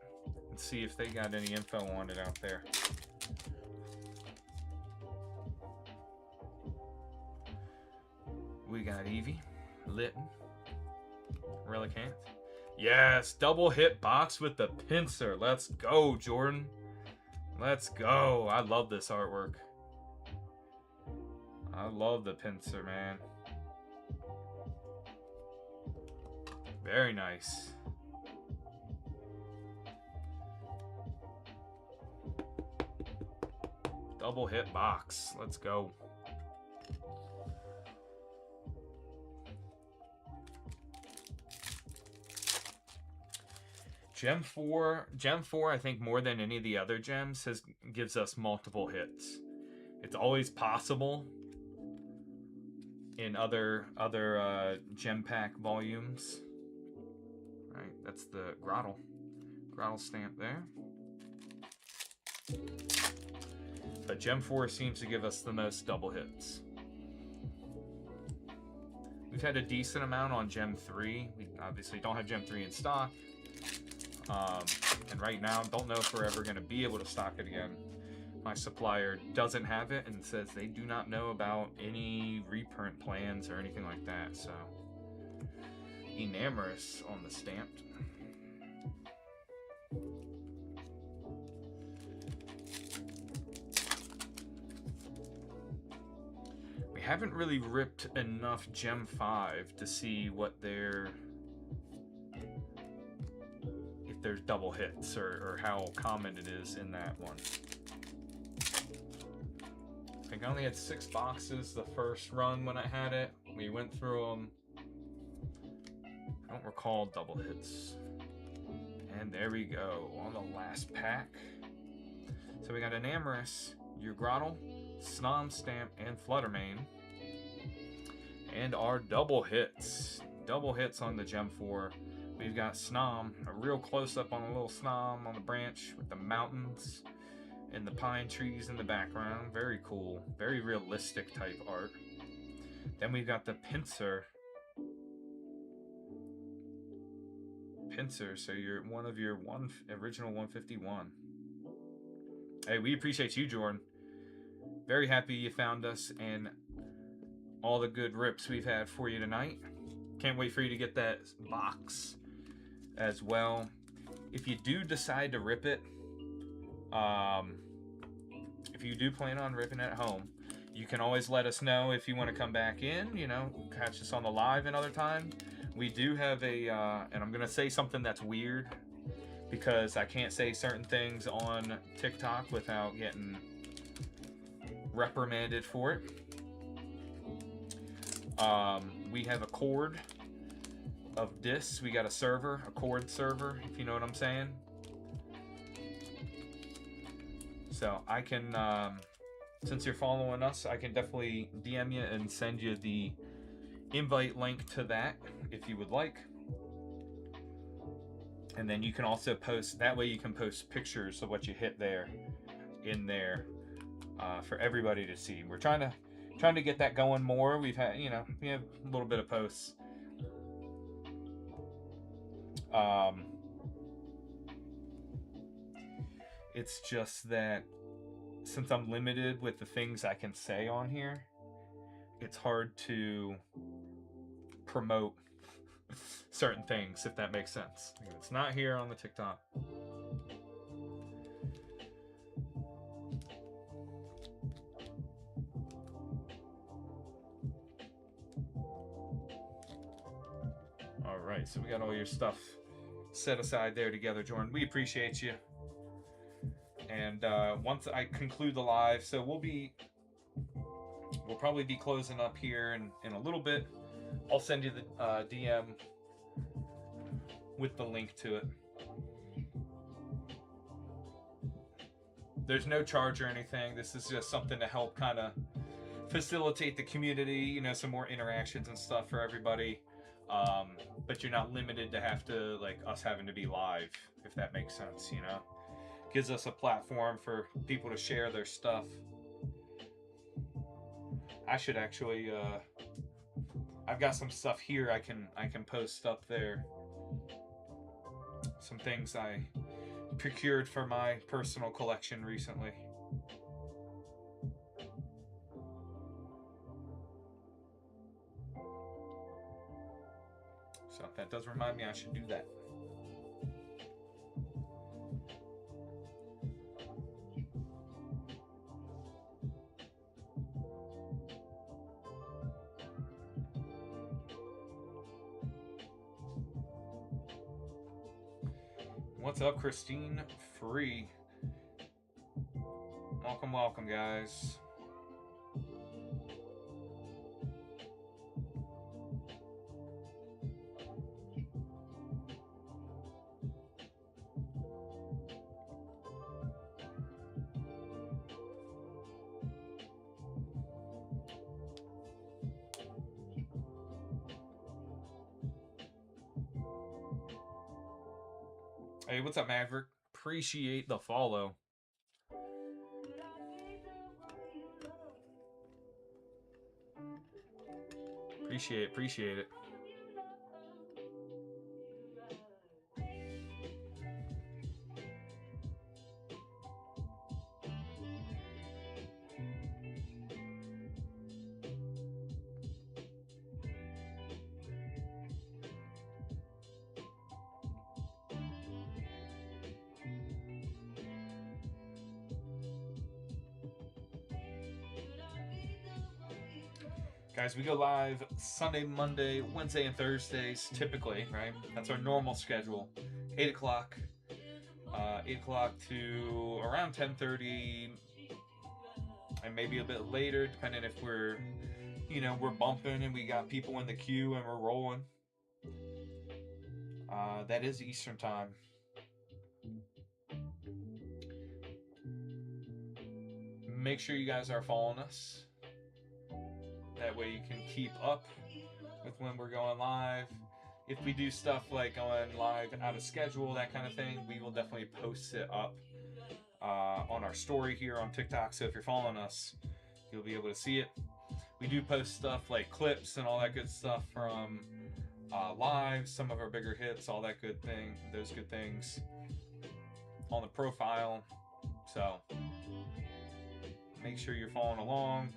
and see if they got any info on it out there. We got Eevee, Litten, Relicanth. Yes, double hit box with the Pinsir. Let's go, Jordan. Let's go. I love this artwork. I love the Pinsir, man. Very nice. Double hit box. Let's go. Gem 4, I think more than any of the other gems, gives us multiple hits. It's always possible in other gem pack volumes. Right, that's the Grottle stamp there. But Gem 4 seems to give us the most double hits. We've had a decent amount on Gem 3. We obviously don't have Gem 3 in stock. And right now, don't know if we're ever going to be able to stock it again. My supplier doesn't have it and says they do not know about any reprint plans or anything like that. So, Enamorous on the stamped. We haven't really ripped enough Gem 5 to see what there's double hits or how common it is in that one. I think I only had 6 boxes the first run when I had it. We went through them. I don't recall double hits. And there we go on the last pack. So we got Enamorous, Grottle, Snom Stamp, and Fluttermane. And our double hits. Double hits on the Gem 4. We've got Snom, a real close-up on a little Snom on the branch with the mountains and the pine trees in the background. Very cool. Very realistic type art. Then we've got the Pinsir. So you're one of your original 151. Hey, we appreciate you, Jordan. Very happy you found us and all the good rips we've had for you tonight. Can't wait for you to get that box as well. If you do decide to rip it, if you do plan on ripping at home, you can always let us know if you want to come back in, you know, catch us on the live another time. We do have a, and I'm going to say something that's weird because I can't say certain things on TikTok without getting reprimanded for it. We have a cord of discs. We got a server, a cord server, if you know what I'm saying. So I can, since you're following us, I can definitely DM you and send you the invite link to that if you would like. And then you can also post, that way you can post pictures of what you hit there, in there, for everybody to see. We're trying to get that going more. We've had, you know, we have a little bit of posts. It's just that since I'm limited with the things I can say on here, it's hard to promote certain things, if that makes sense. If it's not here on the TikTok. right, so we got all your stuff set aside there together, Jordan. We appreciate you. And once I conclude the live, so we'll probably be closing up here in a little bit. I'll send you the DM with the link to it. There's no charge or anything. This is just something to help kind of facilitate the community, you know, some more interactions and stuff for everybody. But you're not limited to have to, like, us having to be live, if that makes sense, you know? Gives us a platform for people to share their stuff. I should actually, I've got some stuff here I can post up there. Some things I procured for my personal collection recently. So that does remind me I should do that. What's up, Christine Free? Welcome, welcome, guys. Hey, what's up, Maverick? Appreciate the follow. Appreciate it. Guys, we go live Sunday, Monday, Wednesday, and Thursdays, typically, right? That's our normal schedule. 8 o'clock. 8 o'clock to around 10:30, and maybe a bit later, depending if we're, you know, we're bumping and we got people in the queue and we're rolling. That is Eastern time. Make sure you guys are following us. That way you can keep up with when we're going live. If we do stuff like going live out of schedule, that kind of thing, we will definitely post it up on our story here on TikTok. So if you're following us, you'll be able to see it. We do post stuff like clips and all that good stuff from live, some of our bigger hits, all that good thing, those good things on the profile. So make sure you're following along.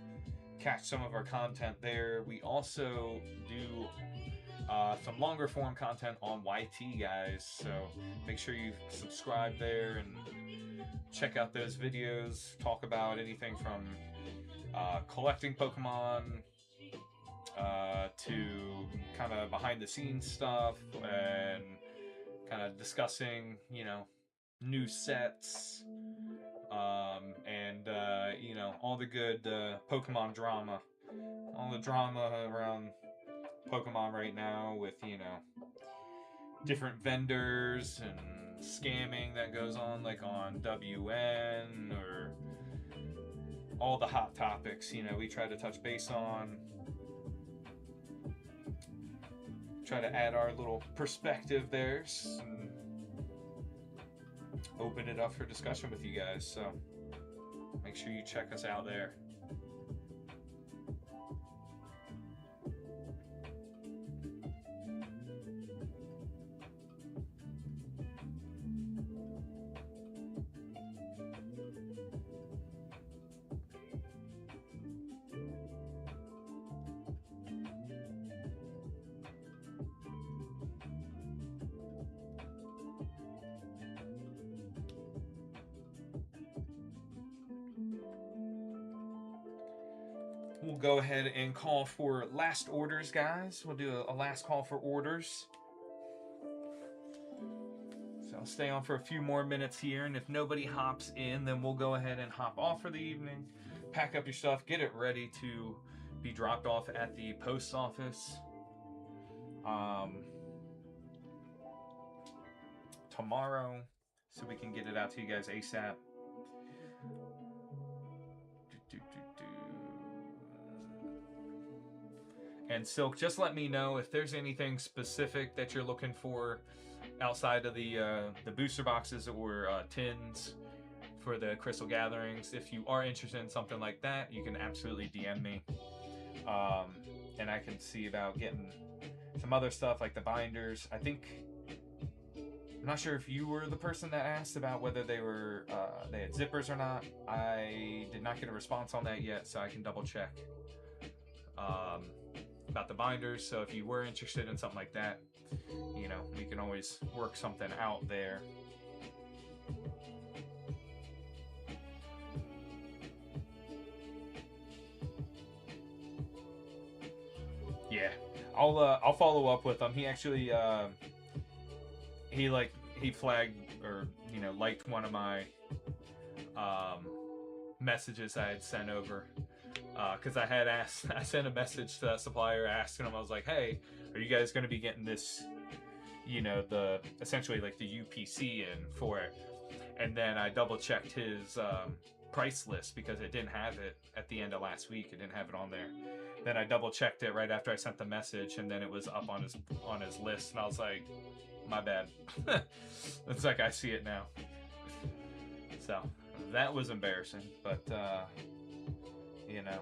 Catch some of our content there. We also do some longer form content on YT, guys, so make sure you subscribe there and check out those videos. Talk about anything from collecting Pokemon to kind of behind the scenes stuff and kind of discussing, you know, new sets, and you know, all the good Pokemon drama, all the drama around Pokemon right now with, you know, different vendors and scamming that goes on, like on WN, or all the hot topics, you know, we try to touch base on, try to add our little perspective there and open it up for discussion with you guys. So make sure you check us out there. We'll go ahead and call for last orders, guys. We'll do a last call for orders. I'll stay on for a few more minutes here, and if nobody hops in, then we'll go ahead and hop off for the evening. Pack up your stuff, get it ready to be dropped off at the post office. Tomorrow, so we can get it out to you guys ASAP. And Silk, just let me know if there's anything specific that you're looking for outside of the booster boxes or tins for the Crystal Gatherings. If you are interested in something like that, you can absolutely DM me, and I can see about getting some other stuff like the binders. I'm not sure if you were the person that asked about whether they had zippers or not. I did not get a response on that yet, so I can double check about the binders. So if you were interested in something like that, you know, we can always work something out there. Yeah, I'll follow up with him. He actually he flagged, or you know, liked one of my messages I had sent over, because I sent a message to that supplier asking him. I was like, hey, are you guys going to be getting this, you know, essentially like the UPC in for it? And then I double checked his price list because it didn't have it at the end of last week. It didn't have it on there. Then I double checked it right after I sent the message, and then it was up on his list, and I was like, my bad. It's like I see it now. So that was embarrassing, but you know.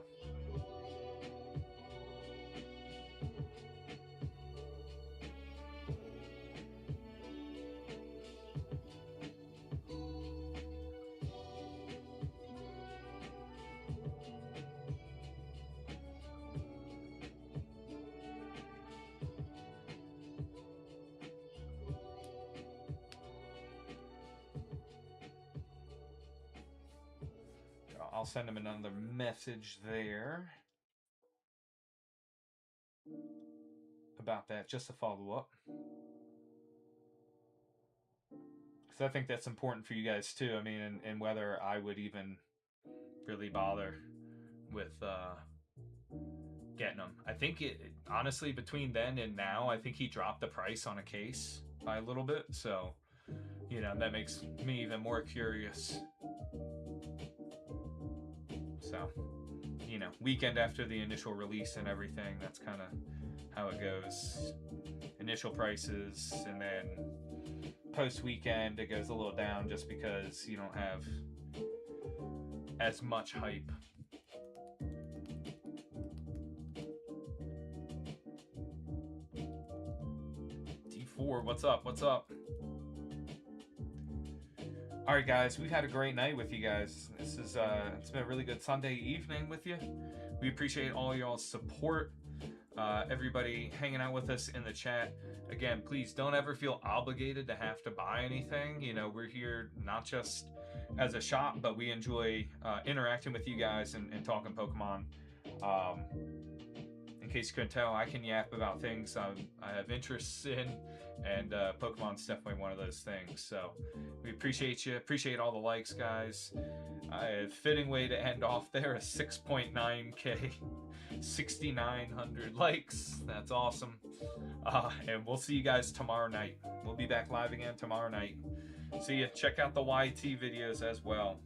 I'll send him another message there about that, just to follow up, because I think that's important for you guys too. I mean, and whether I would even really bother with getting them. I think honestly, between then and now, I think he dropped the price on a case by a little bit, so you know, that makes me even more curious. So, you know, weekend after the initial release and everything, that's kind of how it goes. Initial prices, and then post-weekend it goes a little down just because you don't have as much hype. D4, what's up? What's up? All right, guys, we've had a great night with you guys. This is it's been a really good Sunday evening with you. We appreciate all y'all's support. Everybody hanging out with us in the chat. Again, please don't ever feel obligated to have to buy anything. You know, we're here not just as a shop, but we enjoy interacting with you guys and talking Pokemon. In case you couldn't tell, I can yap about things I have interests in, and Pokemon's definitely one of those things. So we appreciate you. Appreciate all the likes, guys. A fitting way to end off there, a 6.9K, 6,900 likes. That's awesome. And we'll see you guys tomorrow night. We'll be back live again tomorrow night. See ya. Check out the YT videos as well.